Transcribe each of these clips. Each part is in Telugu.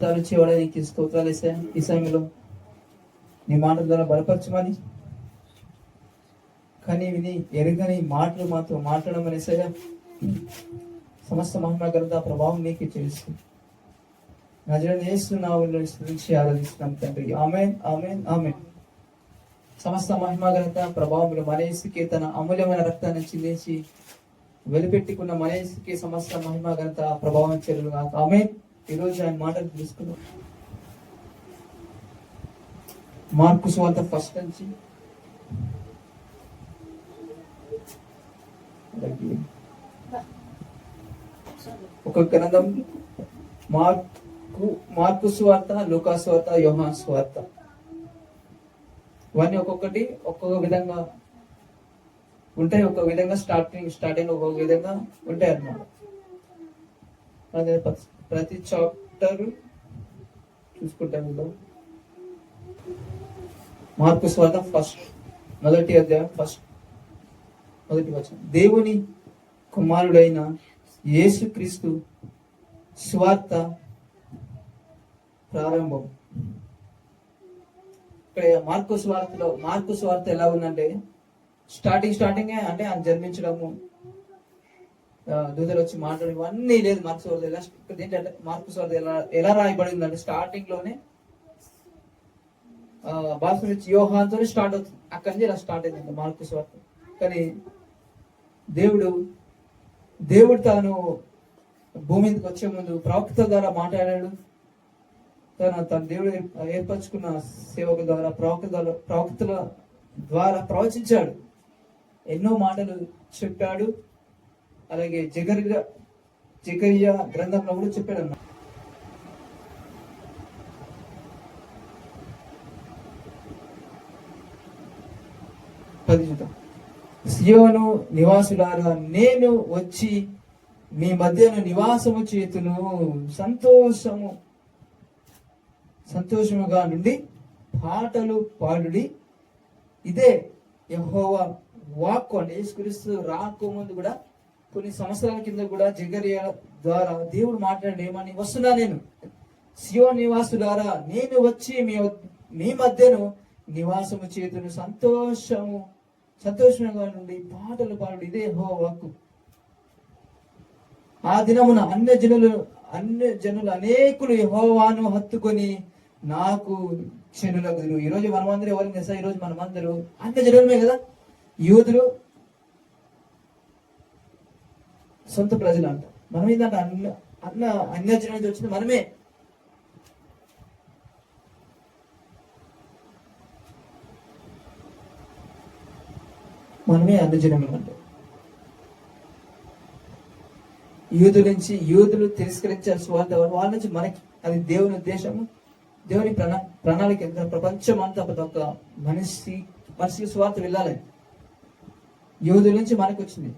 చేయడానికి స్తోత్రాలు వేసాయి. ఈ సమయంలో నీ మాటల ద్వారా బలపరచమని, కానీ విని ఎరగని మాటలు మాత్రం మాట్లాడడం అనేసా సమస్త మహిమ ఘనత ప్రభావం నీకే చేస్తూ నజరేయుడైన యేసు నామములో స్తుతించి ఆరాధిస్తున్నాం తండ్రి. ఆమేన్, ఆమేన్, ఆమేన్. సమస్త మహిమ ఘనత ప్రభావం మన యేసుకే తన అమూల్యమైన రక్తాన్ని చిందించి వెలిపెట్టుకున్న మన యేసుకే సమస్త మహిమ ఘనత ప్రభావం చెల్లును గాక. ఆమేన్. ఈరోజు ఆయన మాటలు తెలుసుకున్నాం. మార్కు సువార్త ఫస్ట్ నుంచి ఒక గ్రంథం మార్కు సువార్త, లూకా సువార్త, యోహాను సువార్త ఇవన్నీ ఒక్కొక్కటి ఒక్కొక్క విధంగా ఉంటాయి. ఒక విధంగా స్టార్టింగ్ ఒక్కొక్క విధంగా ఉంటాయి అన్నమాట. ప్రతి చాప్టర్ చూసుకుంటాం. మార్కు సువార్త ఫస్ట్ మొదటి అధ్యాయం మొదటి వచనం. దేవుని కుమారుడైన యేసుక్రీస్తు సువార్త ప్రారంభం. ఇక్కడ మార్కు సువార్త ఎలా ఉందంటే స్టార్టింగ్ అంటే ఆయన జన్మించడము, దూతలు వచ్చి మాట్లాడడం ఇవన్నీ లేదు. మార్కు సువార్త ఏంటంటే మార్కు సువార్త ఎలా రాయబడిందంటే స్టార్టింగ్ లోనే బాప్తిస్మం యోహానుతో స్టార్ట్ అవుతుంది. అక్కడి నుంచి ఇలా స్టార్ట్ అయింది మార్కు సువార్త. కానీ దేవుడు తాను భూమి మీదకి వచ్చే ముందు ప్రవక్త ద్వారా మాట్లాడాడు. తన దేవుడు ఏర్పరచుకున్న సేవకుల ద్వారా ప్రవక్తల ద్వారా ప్రవచించాడు. ఎన్నో మాటలు చెప్పాడు. అలాగే జకరియా గ్రంథంలో కూడా చెప్పాడు అన్న. సియోను నివాసులారా, నేను వచ్చి మీ మధ్యను నివాసము చేతును, సంతోషముగా నుండి పాటలు పాడుడి. ఇదే యెహోవా వాక్కు. అంటే యేసుక్రీస్తు రాకముందు కూడా కొన్ని సంవత్సరాల కింద కూడా జకరియా ద్వారా దేవుడు మాట్లాడి ఏమని, వస్తున్నా నేను, సియోను నివాసులారా నేను వచ్చి మీ మధ్యను నివాసము చేతును, సంతోషంగా నుండి పాటలు పాడు. ఇదే యెహోవా వాక్కు. ఆ దినమున అన్య జనులు అనేకులు యెహోవాను హత్తుకొని నాకు చెనులగుదురు. ఈరోజు మనమందరూ ఎవరిని తెలుసా? ఈరోజు మనమందరూ అన్య జనులమే కదా. యూదులు సొంత ప్రజలు అంట. మనం ఏంటంటే అన్య జనుల నుంచి వచ్చింది మనమే. అన్య జనులు అంటే యూదులు తిరస్కరించారు స్వార్థ. వాళ్ళ నుంచి మనకి అది దేవుని ఉద్దేశము, దేవుని ప్రణాళిక. ప్రపంచం అంతా ఒక మనిషికి స్వార్థ వెళ్ళాలి. యూదుల నుంచి మనకు వచ్చింది,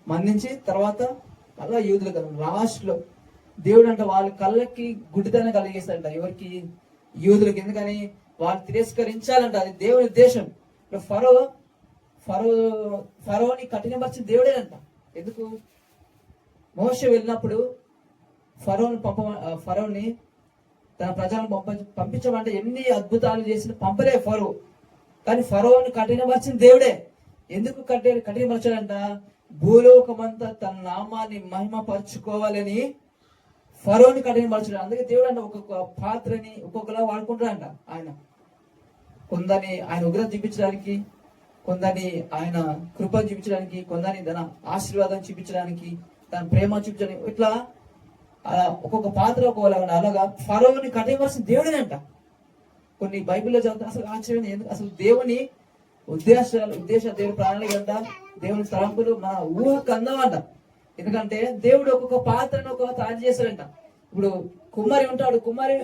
మన నుంచి తర్వాత మళ్ళా యూదులు కదా. లాస్ట్ లో దేవుడు అంటే వాళ్ళ కళ్ళకి గుడ్డితనం కలిగేస్తాడంట. ఎవరికి? యూదులకి. ఎందుకని? వాళ్ళు తిరస్కరించాలంట. అది దేవుని ఉద్దేశం. ఫరోని కఠినపరిచిన దేవుడేనంట. ఎందుకు? మోషే వెళ్ళినప్పుడు ఫరోని తన ప్రజలను పంపించమంటే ఎన్ని అద్భుతాలు చేసిన పంపలే ఫరో. కానీ ఫరోని కఠినపరిచిన దేవుడే. ఎందుకు కఠినపరచాడంట? భూలోకమంతా తన నామాన్ని మహిమపరచుకోవాలని ఫరోని కఠినపరచాడు. అందుకే దేవుడు అంటే ఒక్కొక్క పాత్రని ఒక్కొక్కలా వాడుకుంటాడంట. ఆయన కొందరిని ఆయన ఉగ్రత చూపించడానికి, కొందరిని ఆయన కృప చూపించడానికి, కొందరిని తన ఆశీర్వాదం చూపించడానికి, తన ప్రేమ చూపించడానికి, ఇట్లా ఒక్కొక్క పాత్ర ఒక్కొక్కలాగా. అలాగా ఫరోని కఠినపరిచిన దేవుడేనంట. కొన్ని బైబిల్లో చదువుతా అసలు ఆశ్చర్యం. ఎందుకు? అసలు దేవుని ఉద్దేశ దేవుని ప్రణాళిక అంట, దేవుని తలంపులు మన ఊహకు అందమంట. ఎందుకంటే దేవుడు ఒక్కొక్క పాత్రను ఒక్కొక్క తయారు చేశాడంట. ఇప్పుడు కుమ్మరి ఉంటాడు. కుమ్మరి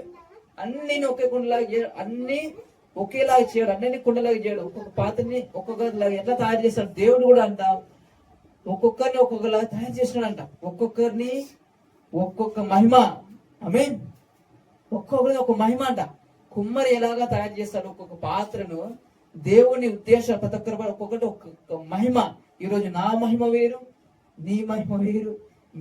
అన్ని ఒకే కుండలాగా అన్ని ఒకేలాగా చేయడు, అన్ని కుండలాగా చేయడు. ఒక్కొక్క పాత్రని ఒక్కొక్కలాగా ఎట్లా తయారు చేస్తాడు. దేవుడు కూడా అంట ఒక్కొక్కరిని ఒక్కొక్కలాగా తయారు చేసినాడంట. ఒక్కొక్కరిని ఒక్కొక్క మహిమ. ఆమేన్. ఒక్కొక్కరిని ఒక మహిమ అంట. కుమ్మరి ఎలాగా తయారు చేస్తాడు ఒక్కొక్క పాత్రను, దేవుని ఉద్దేశం ప్రతి ఒక్కరు ఒక్కొక్కటి ఒక్కొక్క మహిమ. ఈరోజు నా మహిమ వేరు, నీ మహిమ వేరు,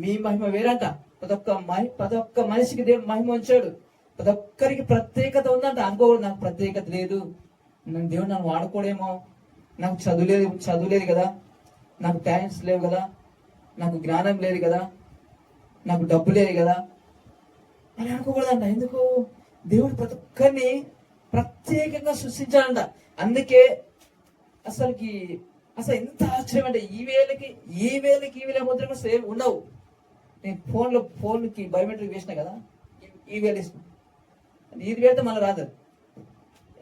మీ మహిమ వేరంట. ప్రతి ఒక్క మనిషికి దేవుడు మహిమ ఉంచాడు. ప్రతి ఒక్కరికి ప్రత్యేకత ఉందంట. అనుకోకూడదు నాకు ప్రత్యేకత లేదు, దేవుడు నన్ను వాడుకోడేమో, నాకు చదువు లేదు కదా, నాకు టాలెంట్స్ లేవు కదా, నాకు జ్ఞానం లేదు కదా, నాకు డబ్బు లేదు కదా అని అనుకోకూడదంట. ఎందుకు? దేవుడు ప్రతి ఒక్కరిని ప్రత్యేకంగా సృష్టించాడంట. అందుకే అసలు ఎంత ఆశ్చర్యం అంటే ఈ వేల ముద్ర సేమ్ ఉండవు. నేను ఫోన్కి బయోమెట్రిక్ వేసిన కదా, ఈ వేలు వేసిన, ఇది వేస్తే మళ్ళీ రాదు.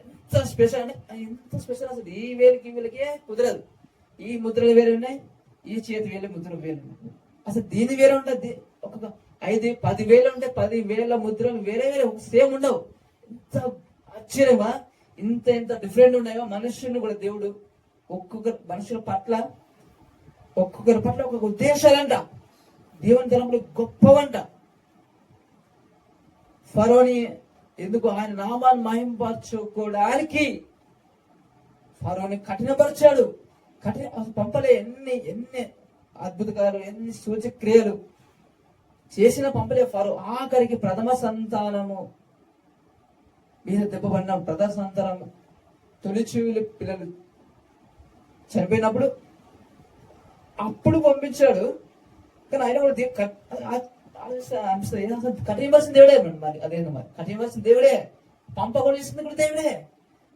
ఎంత స్పెషల్ అంటే ఎంత స్పెషల్ అసలు. ఈ వేలకే కుదరదు. ఈ ముద్రలు వేరే ఉన్నాయి, ఈ చేతి ముద్రలు వేరే ఉన్నాయి. అసలు దీని వేరే ఉంటుంది. ఒక్కొక్క 5-10 వేలు ఉంటే 10,000 ముద్రలు వేరే సేమ్ ఉండవు. ఎంత ఆశ్చర్యమా! ఎంత డిఫరెంట్ ఉన్నాయో. మనుషులను కూడా దేవుడు మనుషుల పట్ల ఒక్కొక్కరి పట్ల ఒక్కొక్క ఉద్దేశాలంట. దేవుని తలంలో గొప్పవంట. ఫరోని ఎందుకు? ఆయన నామాన్ని మహింపరచుకోవడానికి ఫరోని కఠినపరిచాడు. పంపలే. ఎన్ని అద్భుతకాలు, ఎన్ని సూచక్రియలు చేసిన పంపలే ఫరో. ఆఖరికి ప్రథమ సంతానము మీద దెబ్బపడిన ప్రథమ సంతానము తొలిచూలు పిల్లలు చనిపోయినప్పుడు అప్పుడు పంపించాడు. కానీ ఆయన కూడా కఠినవలసిన దేవుడే. మరి అదేందో మరి కఠినవలసిన దేవుడే, పంపకొనిస్తుంది కూడా దేవుడే.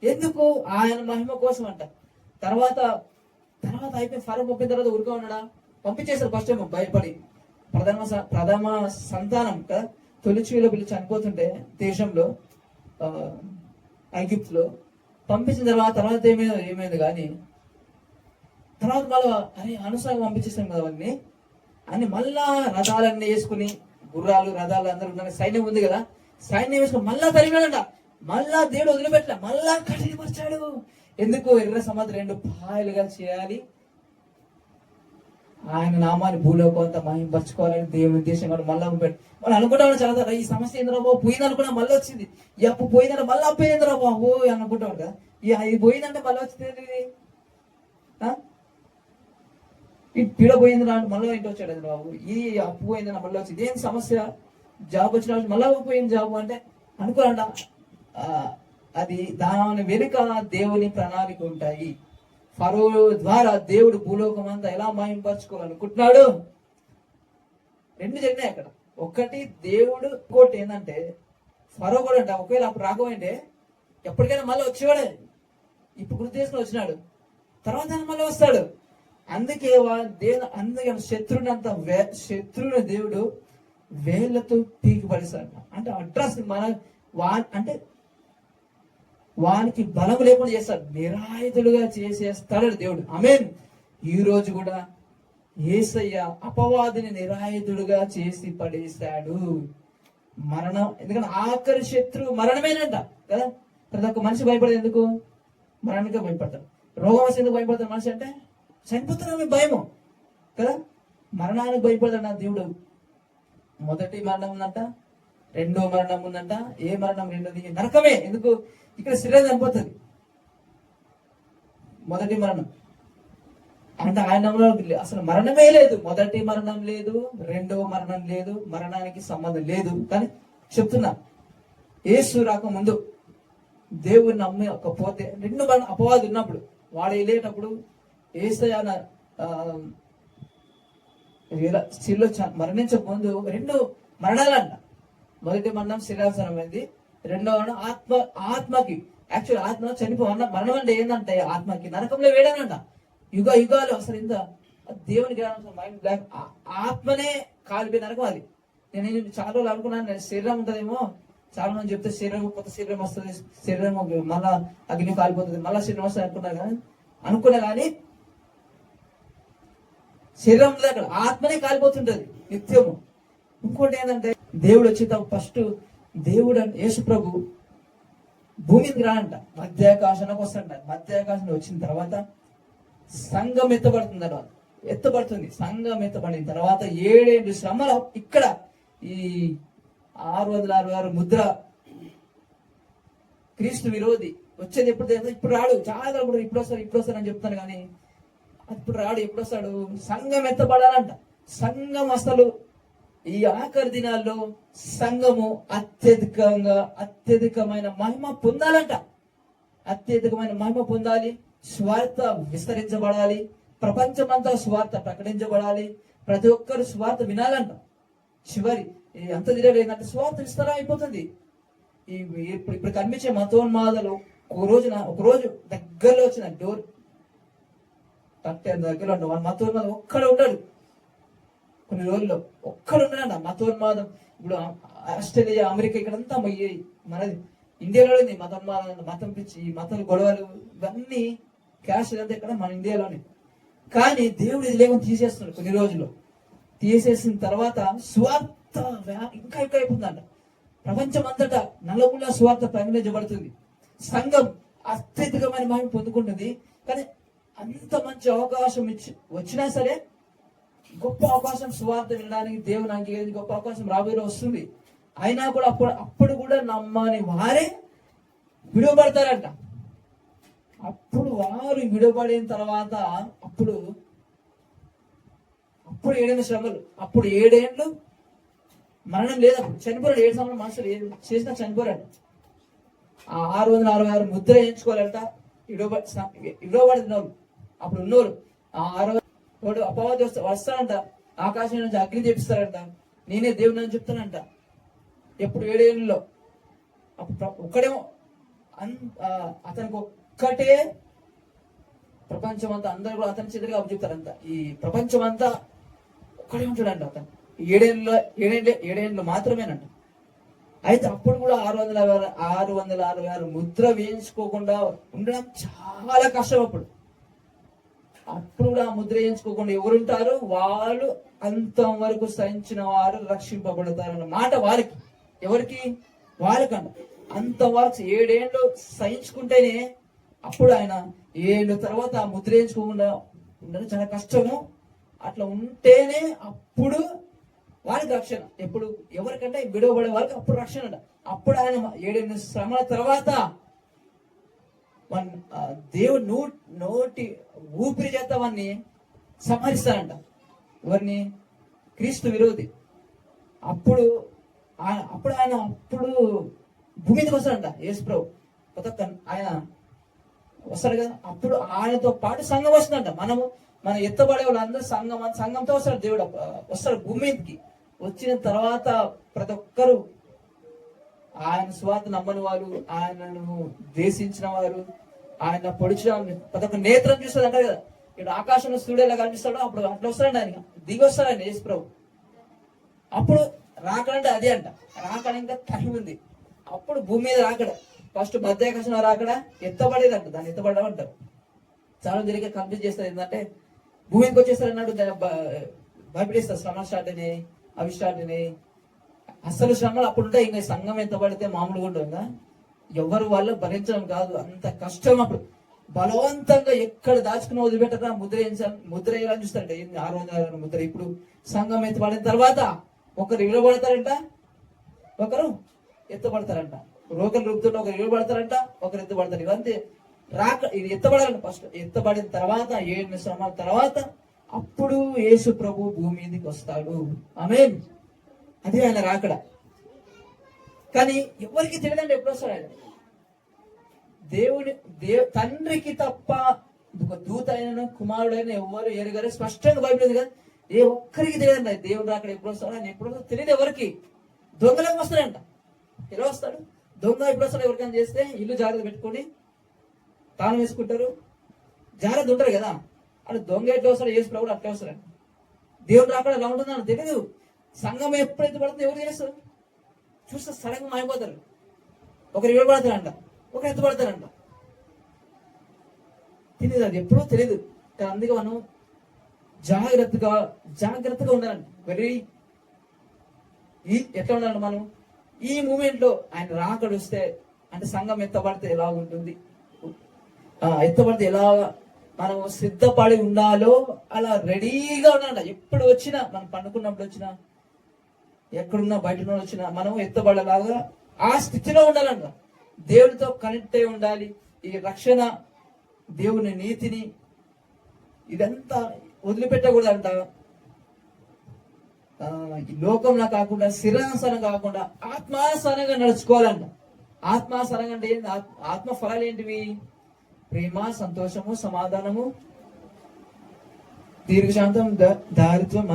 ఎందుకు? ఆయన మహిమ కోసం అంట. తర్వాత అయిపోయి ఫరో పంపిన తర్వాత ఊరుగా ఉన్నాడా? పంపించేశారు. ఫస్ట్ ఏమో భయపడి ప్రథమ సంతానం కదా, తొలిచూలో పిల్లలు చనిపోతుంటే దేశంలో ఐగిప్తులో పంపించిన తర్వాత ఏమైంది కానీ తర్వాత మళ్ళీ అనుసారం పంపించేసాం కదా అవన్నీ అని మళ్ళా రథాలన్నీ వేసుకుని, గుర్రాలు రథాలు అందరూ ఉన్న సైన్యం ఉంది కదా, సైన్యం వేసుకుని మళ్ళా తరిమాడంట. మళ్ళా దేవుడు వదిలిపెట్టలే, మళ్ళా కఠినపరిచాడు. ఎందుకు? ఎర్ర సముద్రం 2 పాయలుగా చేయాలి, ఆయన నామాన్ని భూలోకం అంతా మహింపరచుకోవాలని దేవుని ఉద్దేశం. కూడా మళ్ళా పెట్టి మనం అనుకుంటాం చాలా, ఈ సమస్య ఏంద్రా బాబు పోయింది అనుకున్నా మళ్ళీ వచ్చింది, ఈ అప్పు పోయిందంటే మళ్ళీ అప్పు ఏంద్రా బాబు అనుకుంటాం కదా. ఇది పోయిందంటే మళ్ళీ వచ్చింది, ఈ పీడ పోయింది అంటే మళ్ళీ ఇంటి వచ్చాడు బాబు, ఈ అప్పు పోయిందని మళ్ళీ వచ్చింది, ఏం సమస్య? జాబ్ వచ్చిన మళ్ళీ పోయింది జాబ్ అంటే అనుకోరంట. అది దాని వెనుక దేవుని ప్రణాళిక ఉంటాయి. ఫరో ద్వారా దేవుడు భూలోకం అంతా ఎలా మహింపరచుకోవాలనుకుంటున్నాడు. 2 జరిగినాయి అక్కడ. ఒకటి దేవుడు, ఇంకోటి ఏంటంటే ఫరో కూడా అంట ఒకవేళ అప్పుడు రాకపోయింటే ఎప్పటికైనా మళ్ళీ వచ్చేవాడే. ఇప్పుడు గుర్తు చేసుకుని వచ్చినాడు, తర్వాత మళ్ళీ వస్తాడు. అందుకే శత్రువుని దేవుడు వేళ్లతో పీకి పడిస్తాడు. అంటే అడ్రస్ అంటే వానికి బలం లేకుండా చేస్తాడు, నిరాయుధులుగా చేసేస్తాడు దేవుడు. ఆమేన్. ఈ రోజు కూడా యేసయ్య అపవాదిని నిరాయుధుడుగా చేసి పడేశాడు. మరణం, ఎందుకంటే ఆఖరి శత్రువు మరణమేనంట కదా. ప్రతి ఒక్క మనిషి భయపడేది ఎందుకు? మరణానికి భయపడతాడు. రోగం వస్తే ఎందుకు భయపడతాడు మనిషి అంటే? చనిపోతున్నామే భయము కదా. మరణానికి భయపడతాడు నా దేవుడు. మొదటి మరణం ఉందంట, రెండో మరణం ఉందంట. ఏ మరణం? రెండోది నరకమే. ఎందుకు? ఇక్కడ శరీరం చనిపోతుంది. మొదటి మరణం అంటే ఆయనలో అసలు మరణమే లేదు. మొదటి మరణం లేదు, రెండవ మరణం లేదు, మరణానికి సంబంధం లేదు. కానీ చెప్తున్నా, యేసు రాకముందు దేవుని నమ్మకపోతే 2 మరణం అపవాది ఉన్నప్పుడు వాడు వెళ్ళేటప్పుడు యేసయ్య శిలో మరణించక ముందు 2 మరణాలంట. మొదటి మరణం శరీరావసరమైంది, రెండవ మరణం ఆత్మకి. యాక్చువల్ ఆత్మ మరణం అంటే ఏంటంటే ఆత్మకి నరకంలో వేయడానంట. యుగాలు అసలు ఇంత దేవునికి మైండ్ బ్లాక్. ఆత్మనే కాలిపోయి నరకం అది. నేను చాలా రోజులు అనుకున్నాను శరీరం ఉంటుందేమో, చాలా మంది చెప్తే శరీరం కొత్త శరీరం వస్తుంది, శరీరం మళ్ళా అగ్ని కాలిపోతుంది, మళ్ళా శరీరం వస్తుంది అనుకున్నా కానీ శరీరం అక్కడ ఆత్మనే కాలిపోతుంటది నిత్యము. ఇంకోటి ఏంటంటే దేవుడు వచ్చి ఫస్ట్ దేవుడు యేసు ప్రభు భూమికి రానంట, మధ్యాకాశానికి వస్తాడంట. మధ్యాకాశం వచ్చిన తర్వాత సంఘం ఎత్తబడుతుంది. సంఘం ఎత్తబడిన తర్వాత 7 శ్రమలు ఇక్కడ ఈ 666 ముద్ర క్రీస్తు విరోధి వచ్చేది ఎప్పుడు? ఇప్పుడు రాడు. చాలా ఇప్పుడు వస్తారు అని చెప్తాను కానీ ఇప్పుడు రాడు. ఎప్పుడు వస్తాడు? సంఘం ఎత్తబడాలంట. సంఘం అసలు ఈ ఆఖరి దినాల్లో సంఘము అత్యధికమైన మహిమ పొందాలంట. అత్యధికమైన మహిమ పొందాలి, స్వార్థ విస్తరించబడాలి, ప్రపంచమంతా స్వార్థ ప్రకటించబడాలి, ప్రతి ఒక్కరు స్వార్థ వినాలంట. చివరి అంత దినాలు ఏంటంటే స్వార్థ విస్తరణ అయిపోతుంది. ఇప్పుడు కనిపించే మతోన్మాదాలు ఒక రోజు దగ్గరలో వచ్చిన డోర్ తట్టే దగ్గరలో ఉంటాడు మన మతోన్మాదం ఒక్కడే ఉంటాడు. కొన్ని రోజుల్లో ఒక్కడు ఉన్నాడు మతోన్మాదం. ఇప్పుడు ఆస్ట్రేలియా, అమెరికా ఇక్కడంతా మనది ఇండియాలో మతం పిచ్చి, ఈ మతం గొడవలు ఇవన్నీ క్యాష్ అంతా ఇక్కడ మన ఇండియాలోనే. కానీ దేవుడు ఇది లేకుండా తీసేస్తున్నాడు. కొన్ని రోజుల్లో తీసేసిన తర్వాత స్వార్థ ఇంకా ఎక్కువ అయిపోతుందంట. ప్రపంచం అంతటా నలుగుల స్వార్థ ప్రకటించబడుతుంది. సంఘం అత్యధికమైన మహిమ పొందుకుంటుంది. కానీ అంత మంచి అవకాశం వచ్చినా సరే, గొప్ప అవకాశం స్వార్థ వినడానికి దేవుని అంగీకరించి గొప్ప అవకాశం రాబోయే వస్తుంది. అయినా కూడా అప్పుడు కూడా నమ్మని వారే విడవబడతారంట. అప్పుడు వారు విడవబడిన తర్వాత అప్పుడు 7 శ్రమలు, అప్పుడు 7 ఏళ్ళు మరణం లేదు. అప్పుడు చనిపోరాడు. 7 సంవత్సరాలు మనుషులు ఏం చేసినా చనిపోరాడు. 666 ముద్ర వేయించుకోవాలంట. విడవబడిన వాళ్ళు అప్పుడు ఉన్నోరు. 6 అపవాది వస్తాడంట, ఆకాశం నుంచి అగ్ని చేపిస్తారంట, నేనే దేవుని అని చెప్తానంట. ఎప్పుడు 7 ఏళ్ళలో అప్పుడు ఒక్కడేమో అతనికి ఒక్కటే ప్రపంచం అంతా అందరూ కూడా అతని చేతిగా చెప్తారంట. ఈ ప్రపంచం అంతా ఒక్కడే ఉంటాడంట. అతను 7 ఏళ్ళు మాత్రమేనంట. అయితే అప్పుడు కూడా 666 ముద్ర వేయించుకోకుండా ఉండడం చాలా కష్టం. అప్పుడు కూడా ముద్ర వేయించుకోకుండా ఎవరుంటారు? వాళ్ళు అంతం వరకు సహించిన వారు రక్షింపబడతారన్న మాట వారికి. ఎవరికి? వాళ్ళకంట. అంత వరకు 7 ఏళ్ళు సహించుకుంటేనే అప్పుడు ఆయన 7 తర్వాత ఆ ముద్ర వేయించుకోకుండా ఉండడం చాలా కష్టము. అట్లా ఉంటేనే అప్పుడు వారికి రక్షణ. ఎప్పుడు ఎవరికంటే విడవబడే వారికి అప్పుడు రక్షణ అంట. అప్పుడు ఆయన 7 శ్రమల తర్వాత దేవుడు నోటి ఊపిరి చేత వాడిని సంహరిస్తారంట. ఎవరిని? క్రీస్తు విరోధి. అప్పుడు ఆయన భూమి మీదకి వస్తాడంట. యేసు ప్రభు ఆయన వస్తాడు కదా. అప్పుడు ఆయనతో పాటు సంఘం వస్తుందంట. మనం ఎత్తబడే వాళ్ళందరూ సంఘంతో వస్తాడు. దేవుడు వస్తాడు భూమి మీదకి. వచ్చిన తర్వాత ప్రతి ఒక్కరు ఆయన స్వార్థ నమ్మని వారు, ఆయనను ద్వేషించిన వారు, ఆయన పొడిచిన ప్రతి ఒక్క నేత్రం చూస్తుంది అంటారు కదా. ఇక్కడ ఆకాశంలో సూర్యుడు ఎలా కనిపిస్తాడో అప్పుడు అట్లా వస్తాడండి. ఆయన దిగి వస్తాడండి యేసు ప్రభు. అప్పుడు రాకడంటే అదే అంట. రాకడ ఇంకా టైం ఉంది. అప్పుడు భూమి మీద రాకడ ఫస్ట్ మధ్యాకాశంలో రాకడ ఎత్తబడేదంట. దాన్ని ఎత్తబడడం అంటారు. చాలా జరిగే కంప్లీట్ చేస్తారు. ఏంటంటే భూమికి వచ్చేస్తారు అన్నాడు. భయపడేస్తారు. శ్రమలు స్టార్ట్ అయినాయి, అవి స్టార్ట్ అయినాయి. అసలు శ్రమలు అప్పుడు ఉంటాయి. ఇంకా సంఘం ఎత్తబడితే మామూలుగా ఉండవుగా. ఎవరు వాళ్ళు భరించడం కాదు, అంత కష్టం. అప్పుడు బలవంతంగా ఎక్కడ దాచుకుని వదిలిపెట్టరా ముద్ర ఎలా చూస్తారంట. 666 ముద్ర. ఇప్పుడు సంఘం ఎత్తబడిన తర్వాత ఒకరు విడబడతారంట, ఒకరు ఎత్తబడతారంట. రోకలు రూపుతుంటే ఒకరు విడబడతారంట, ఒకరు ఎత్తబడతారు. ఇవంతే ఇది ఎత్తబడాలంట. ఫస్ట్ ఎత్తబడిన తర్వాత 7 శ్రమల తర్వాత అప్పుడు యేసు ప్రభు భూమి మీదకి వస్తాడు. ఆమేన్. అది ఆయన రాకడ. కానీ ఎవరికి తెలియదండి ఎప్పుడు వస్తాడు ఆయన. తండ్రికి తప్ప ఒక దూత అయిన కుమారుడైన ఎవరు ఎరుగారు. స్పష్టంగా బైబిల్ కదా. ఏ ఒక్కరికి తెలియదండి దేవుడు రాకడ ఎప్పుడు వస్తాడు ఆయన. ఎప్పుడు తెలియదు ఎవరికి. దొంగలకు వస్తాడంట. ఎలా వస్తాడు? దొంగ ఎప్పుడు వస్తాడు? ఎవరికైనా చేస్తే ఇల్లు జాగ్రత్త పెట్టుకొని తాను వేసుకుంటారు, జాగ్రత్త ఉంటారు కదా. అలా దొంగ ఎట్లా వస్తాడు? యేసు ప్రభువు అట్లా వస్తాడు. దేవుడు రాకడ ఎలా ఉంటుందని తెలియదు. సంఘం ఎప్పుడైతే పడుతుందో ఎవరు చేస్తారు? చూస్తే సడన్గా మాయపోతారు. ఒకరు ఇవ్వబడతారంట, ఒకరు ఎత్తుపడతారంట. తెలియదు, అది ఎప్పుడో తెలియదు. అందుకే మనం జాగ్రత్తగా ఉండాలండి. ఎట్లా ఉండాలండి మనం? ఈ మూమెంట్ లో ఆయన రాకడ వస్తే అంటే సంఘం ఎత్తబడితే ఎలా ఉంటుంది, ఎత్తబడితే ఎలా మనం సిద్ధపడి ఉండాలో అలా రెడీగా ఉండాలంట. ఎప్పుడు వచ్చినా మనం పండుకున్నప్పుడు వచ్చినా, ఎక్కడున్నా బయట వచ్చినా మనం ఎత్తబడేలాగా ఆ స్థితిలో ఉండాలంట. దేవుడితో కనెక్ట్ అయి ఉండాలి. ఈ రక్షణ, దేవుని నీతిని ఇదంతా వదిలిపెట్టకూడదంట. ఈ లోకంలో కాకుండా శిరాసనం కాకుండా ఆత్మాసనంగా నడుచుకోవాలంట. ఆత్మాసనంగా అంటే ఏంటి? ఆత్మ ఫలాలు ఏంటివి? ప్రేమ, సంతోషము, సమాధానము, దీర్ఘశాంతం, దారిత్వం,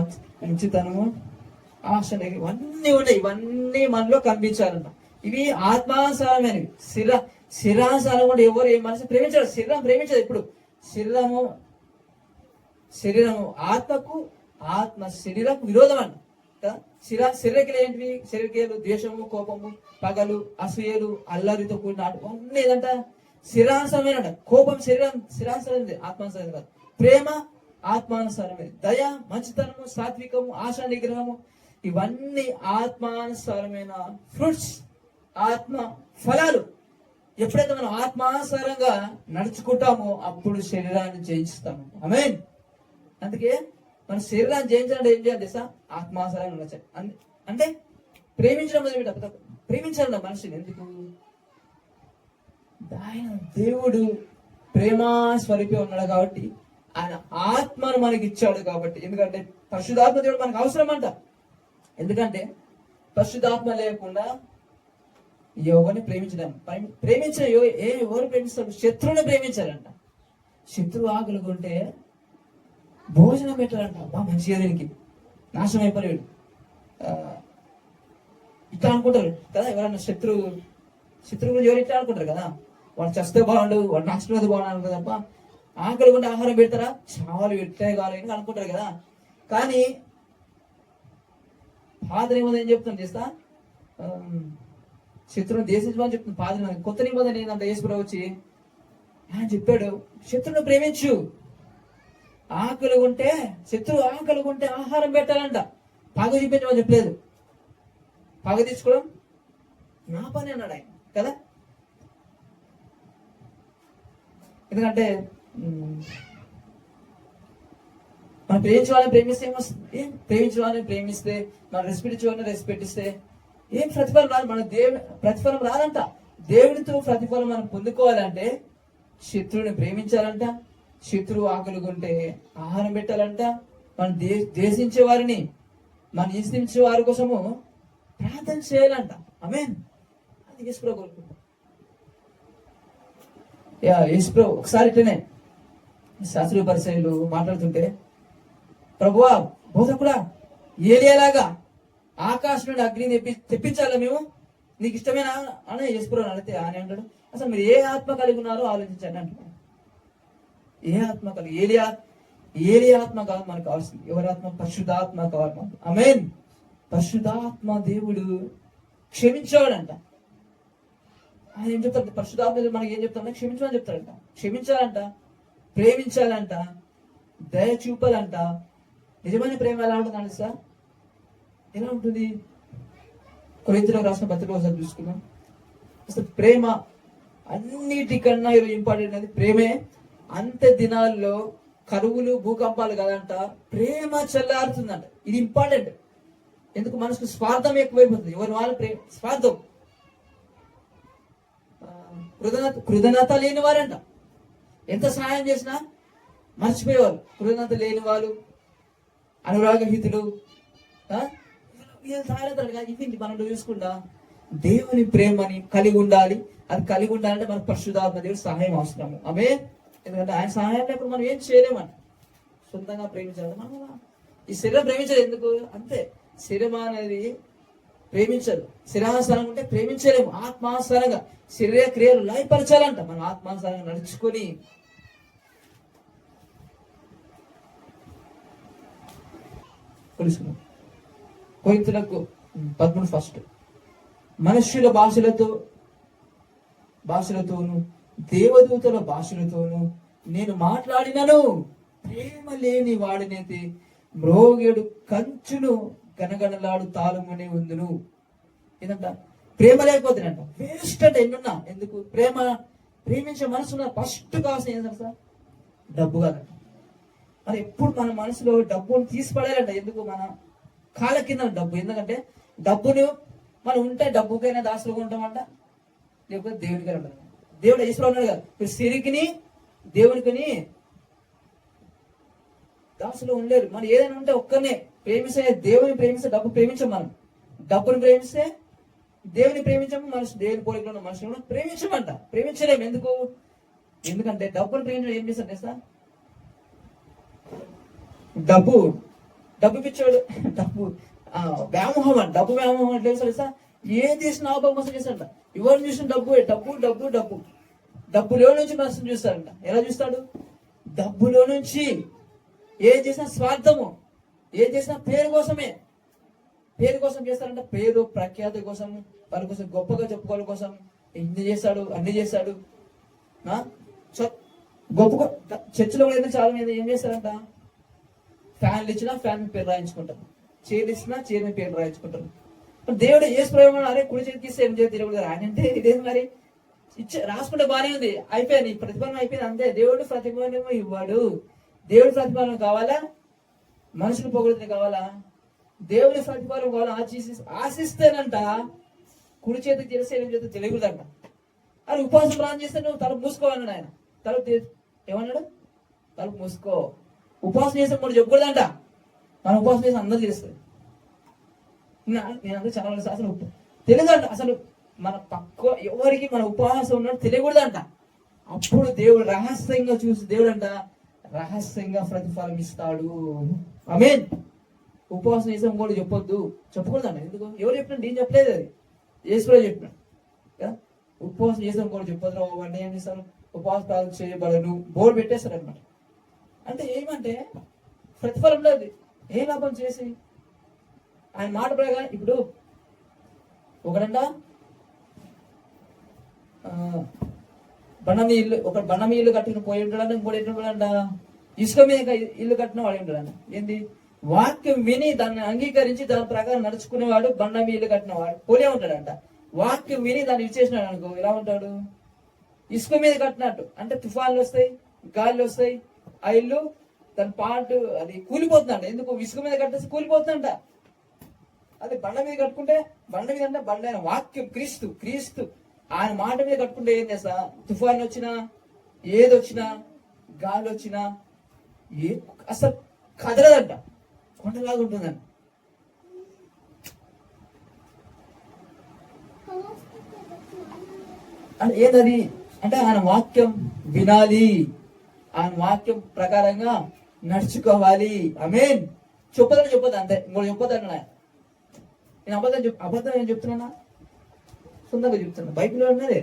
మంచితనము, ఆశ, ఇవన్నీ ఉన్నాయి. ఇవన్నీ మనలో కనిపించాలంట. ఇవి ఆత్మానుసారమైనవి. శరీరానుసారం కూడా ఎవరు ఏ మనిషి ప్రేమించాడు. శరీరం ప్రేమించదు. ఇప్పుడు శరీరము ఆత్మ శరీరకు విరోధం అంట. శరీరక్రియలు ఏంటివి? శరీరక్రియలు ద్వేషము, కోపము, పగలు, అసూయలు, అల్లరితో కూడిన అన్నీ ఏదంట శరీరానుసారమైన. కోపం శరీరానుసారమైనది, ఆత్మానుసారం కాదు. ప్రేమ ఆత్మానుసారమైనది. దయ, మంచితనము, సాత్వికము, ఆశా నిగ్రహము, ఇవన్నీ ఆత్మానుసారమైన ఫ్రూట్స్, ఆత్మ ఫలాలు. ఎప్పుడైతే మనం ఆత్మానుసారంగా నడుచుకుంటామో అప్పుడు శరీరాన్ని జయిస్తాము. ఆమేన్. అందుకే మన శరీరాన్ని జయించాలంటే ఏం చేయాలి తెలుసా? ఆత్మానుసారంగా నడచాలి. అంటే ప్రేమించడం మొదలుపెట్టాలి. ప్రేమించాలి మనిషిని. ఎందుకు? ఆయన దేవుడు ప్రేమా స్వరూపి ఉన్నాడు కాబట్టి, ఆయన ఆత్మను మనకి ఇచ్చాడు కాబట్టి. ఎందుకంటే పరిశుద్ధాత్మ దేవుడు మనకు అవసరం అంట. ఎందుకంటే పరిశుద్ధాత్మ లేకుండా ఎవరిని ప్రేమించిన ఎవరు ప్రేమిస్తారు? శత్రువుని ప్రేమించాలంట. శత్రువు ఆకలికుంటే భోజనం పెట్టాలంట. మంచిగా దీనికి నాశనం అయిపోయాడు ఇట్లా అనుకుంటారు కదా. ఎవరన్నా శత్రువు గురించి ఎవరు ఇట్లా అనుకుంటారు కదా. వాడు చస్తే బాగుండు, వాడు నాశనం బాగుండు తప్ప ఆకలి ఉంటే ఆహారం పెడతారా? చాలు పెట్టే కావాలి అనుకుంటారు కదా. కానీ పాత నిబంధన ఏం చెప్తాను చేస్తా? శత్రువుని దేశించమని చెప్తుంది పాత నిబంధన. కొత్త నిబంధన ఏంటంటే యేసుప్రభువు వచ్చి ఆయన చెప్పాడు, శత్రువుని ప్రేమించు. ఆకలి ఉంటే ఆహారం పెట్టాలంట. పగ చూపించమని చెప్పలేదు. పగ తీసుకోవడం నా పని అన్నాడు ఆయన కదా. ఎందుకంటే మనం ప్రేమించే వాళ్ళని ప్రేమిస్తే ఏమొస్తుంది? ప్రేమించే వాళ్ళని ప్రేమిస్తే, మనం రెస్పెక్ట్ ఇచ్చే వాళ్ళని రెస్పెక్ట్ ఇస్తే ఏం ప్రతిఫలం రాదు. మన ప్రతిఫలం రాదంట. దేవుడితో ప్రతిఫలం మనం పొందుకోవాలంటే శత్రువుని ప్రేమించాలంట. శత్రువు ఆకలిగుంటే ఆహారం పెట్టాలంట. మనం దేశించే వారిని, మనం హింసించే వారి కోసము ప్రార్థన చేయాలంట. ఆమేన్. అది యేసుప్రభు కోరుకుంటాం. యేసుప్రభు ఒకసారి ఇట్లనే శాస్త్రీయ పరిచయాలు మాట్లాడుతుంటే, ప్రభువా బోధకుడా, ఏలియాలాగా ఆకాశం నుండి అగ్ని తెప్పించాలా మేము? నీకు ఇష్టమేనా అని యేసుప్రభు అడిగితే ఆయన అంటాడు, అసలు మీరు ఏ ఆత్మ కలిగి ఉన్నారో ఆలోచించండి అంటున్నాడు. ఏ ఆత్మ కలిగి? ఏలియా ఆత్మ కాదు మనకు కావాల్సింది. ఎవరి ఆత్మ? పరిశుద్ధాత్మ కావాలి మనకు. ఆమేన్. పరిశుద్ధాత్మ దేవుడు క్షమించేవాడంట. ఆయన ఏం చెప్తాడు? పరిశుద్ధాత్మ మనకి ఏం చెప్తాడంటే క్షమించమని చెప్తాడంట. క్షమించాలంట, ప్రేమించాలంట, దయ చూపాలంట. నిజమైన ప్రేమ ఎలా ఉంటుందండి సార్? ఎలా ఉంటుంది? కొరింథీయులకు రాసిన పత్రిక ఒకసారి చూసుకుందాం. అసలు ప్రేమ అన్నిటికన్నా ఇంపార్టెంట్ అది ప్రేమే. అంత్య దినాల్లో కరువులు, భూకంపాలు కాదంట, ప్రేమ చల్లారుతుందంట. ఇది ఇంపార్టెంట్. ఎందుకు? మనసుకు స్వార్థం ఎక్కువైపోతుంది. ఎవరి వాళ్ళు స్వార్థం, కృతజ్ఞత లేని వారంట. ఎంత సహాయం చేసినా మర్చిపోయేవారు. కృతజ్ఞత లేని వాళ్ళు, అనురాగహితులు, ఇది మనం చూసుకుంటా దేవుని ప్రేమని కలిగి ఉండాలి. అది కలిగి ఉండాలంటే మనకు పరిశుద్ధాత్మ దేవుడు సహాయం అవసరము. ఆమేన్. ఎందుకంటే ఆయన సహాయం లేకుండా మనం ఏం చేయలేమని. సొంతంగా ప్రేమించాలి. మనం ఈ శరీరం ప్రేమించదు. ఎందుకు? అంతే. శరీరం అనేది ప్రేమించదు. శరీరానుసారంగా ఉంటే ప్రేమించలేము. ఆత్మానుసారంగా శరీర క్రియలు లయపరచాలంట. మనం ఆత్మానుసారంగా నడుచుకొని తెలుసుకున్నాం. కొరింథీయులకు 13:1 మనుష్యుల భాషలతోను దేవదూతల భాషలతోను నేను మాట్లాడినను ప్రేమ లేని వాడినైతే మ్రోగేడు కంచును గనగనలాడు తాళమునే ఉందును. ఏంటంట? ప్రేమ లేకపోతేనంట వేస్ట్ అంటే ఎన్నున్నా. ఎందుకు? ప్రేమించే మనసులో ఫస్ట్ కావాల్సిన ఏంటంటే సార్ డబ్బు కాదంట. మరి ఎప్పుడు మన మనసులో డబ్బును తీసిపడేయాలంట. ఎందుకు? మన కాళ్ళ కింద డబ్బు. ఎందుకంటే డబ్బును మనం ఉంటే డబ్బుకైనా దాసులుగా ఉంటామంట, లేకపోతే దేవుడికైనా ఉంటాం. దేవుడు ఈశ్వరు ఉన్నాడు కదా, మీరు సిరికిని దేవుడికిని దాసులు ఉండలేరు. మనం ఏదైనా ఉంటే ఒక్కనే ప్రేమిస్తే దేవుని ప్రేమిస్తే డబ్బు ప్రేమించం మనం. డబ్బుని ప్రేమిస్తే దేవుని ప్రేమించము. మనిషి దేవుని పోలికలో ఉన్న మనుషులను ప్రేమించమంట. ప్రేమించలేము. ఎందుకంటే డబ్బుని ప్రేమించడం ఏం చేస్తాడు తెలుసా? డబ్బు పిచ్చాడు. వ్యామోహం అంట. డబ్బు వ్యామోహం అంటే తెలుసా? ఏం చేసిన ఆపం మోసం చేస్తాడంట. ఎవరు చూసిన డబ్బులో నుంచి మోసం చూస్తాడంట. ఎలా చూస్తాడు? డబ్బులో నుంచి ఏం చేసినా స్వార్థము, ఏం చేసినా పేరు కోసం చేస్తాడంట. పేరు ప్రఖ్యాతి కోసం, వాళ్ళ కోసం గొప్పగా చెప్పుకోవడం కోసం అన్ని చేస్తాడు. గొప్ప చర్చిలో కూడా చాలా మంది ఏం చేస్తారంట? ఫ్యాన్లు ఇచ్చినా ఫ్యాన్ పేరు రాయించుకుంటారు, చైర్ ఇచ్చినా చైర్ పేరు రాయించుకుంటారు. దేవుడు ఏసు ప్రయోగం అరే కుడి చేతికి ఇస్తే ఏం చేతి దేవుడు ఆయన అంటే ఇదేం మరి రాసుకుంటే బాగానే ఉంది, అయిపోయింది, ప్రతిఫలం అయిపోయింది, అంతే. దేవుడు ప్రతిఫలం ఇవ్వడు. దేవుడి ప్రతిఫలం కావాలా? మనుషులు పొగడుతుంది కావాలా? దేవుని ప్రతిఫలం కావాలా? ఆశిస్తేనంట కుడి చేతికి తెలిస్తే ఏం చేస్తే తెలియదంట. అది ఉపవాసం ప్రాణం చేస్తే నువ్వు తలుపు మూసుకోవాలన్నాడు ఆయన. ఏమన్నాడు? తలుపు మూసుకో. ఉపవాసం చేస్తే కూడా చెప్పకూడదంట. మనం ఉపవాసం చేసి అందరూ చేస్తుంది. నేను చాలా అసలు తెలియదంట. అసలు మన పక్క ఎవరికి మన ఉపవాసం ఉన్నట్టు తెలియకూడదంట. అప్పుడు దేవుడు రహస్యంగా చూసి దేవుడు అంట రహస్యంగా ప్రతిఫలం ఇస్తాడు. ఆమేన్. ఉపవాసం చేసే కూడా చెప్పకూడదంట. ఎందుకు? ఎవరు చెప్పినా నేను చెప్పలేదు, అది యేసుప్రభువే చెప్పినాడు. ఉపవాసం చేసే కూడా చెప్పొద్దు. వాడిని ఏం చేస్తాను? ఉపవాస ప్రార్థన చేయబడను బోర్డు పెట్టేస్తారు అనమాట. అంటే ఏమంటే ప్రతిఫలం లేదు. ఏ లాభం చేసి ఆయన మాట ప్రకారం ఇప్పుడు ఒకడంట బండ మీద ఇల్లు కట్టిన పోయి ఉంటాడంట. ఇంకోటి ఏంటంట ఇసుక మీద ఇల్లు కట్టిన వాడు ఉంటాడంట. ఏంది? వాక్యం విని దాన్ని అంగీకరించి దాని ప్రకారం నడుచుకునేవాడు బండ మీద ఇల్లు కట్టిన వాడు పోలే ఉంటాడంట. వాక్యం విని దాన్ని ఇచ్చేసినాడు అనుకో, ఎలా ఉంటాడు? ఇసుక మీద కట్టినట్టు. అంటే తుఫాన్లు వస్తాయి, గాలిలు వస్తాయి, ఆ ఇల్లు దాని పాటు అది కూలిపోతుందంట. ఎందుకు? ఇసుక మీద కట్టేసి కూలిపోతుందంట. అది బండ మీద కట్టుకుంటే బండ మీద అంటే బండ అయిన వాక్యం క్రీస్తు ఆయన మాట మీద కట్టుకుంటే ఏం చేస్తా? తుఫాన్ వచ్చినా, ఏదొచ్చినా, గాలి వచ్చినా అసలు కదలదంట, కొండలాగా ఉంటుందంట. అంటే ఏంటది? అంటే ఆయన వాక్యం వినాలి, ఆయన వాక్యం ప్రకారంగా నడుచుకోవాలి. ఆమేన్. చెప్పొద్దు అంతే. ఇంకోటి చెప్పొద్దు అన్నా. నేను అబద్ధం ఏం చెప్తున్నా? సొంతంగా చెప్తున్నా. బైబిల్లో ఉన్నదే.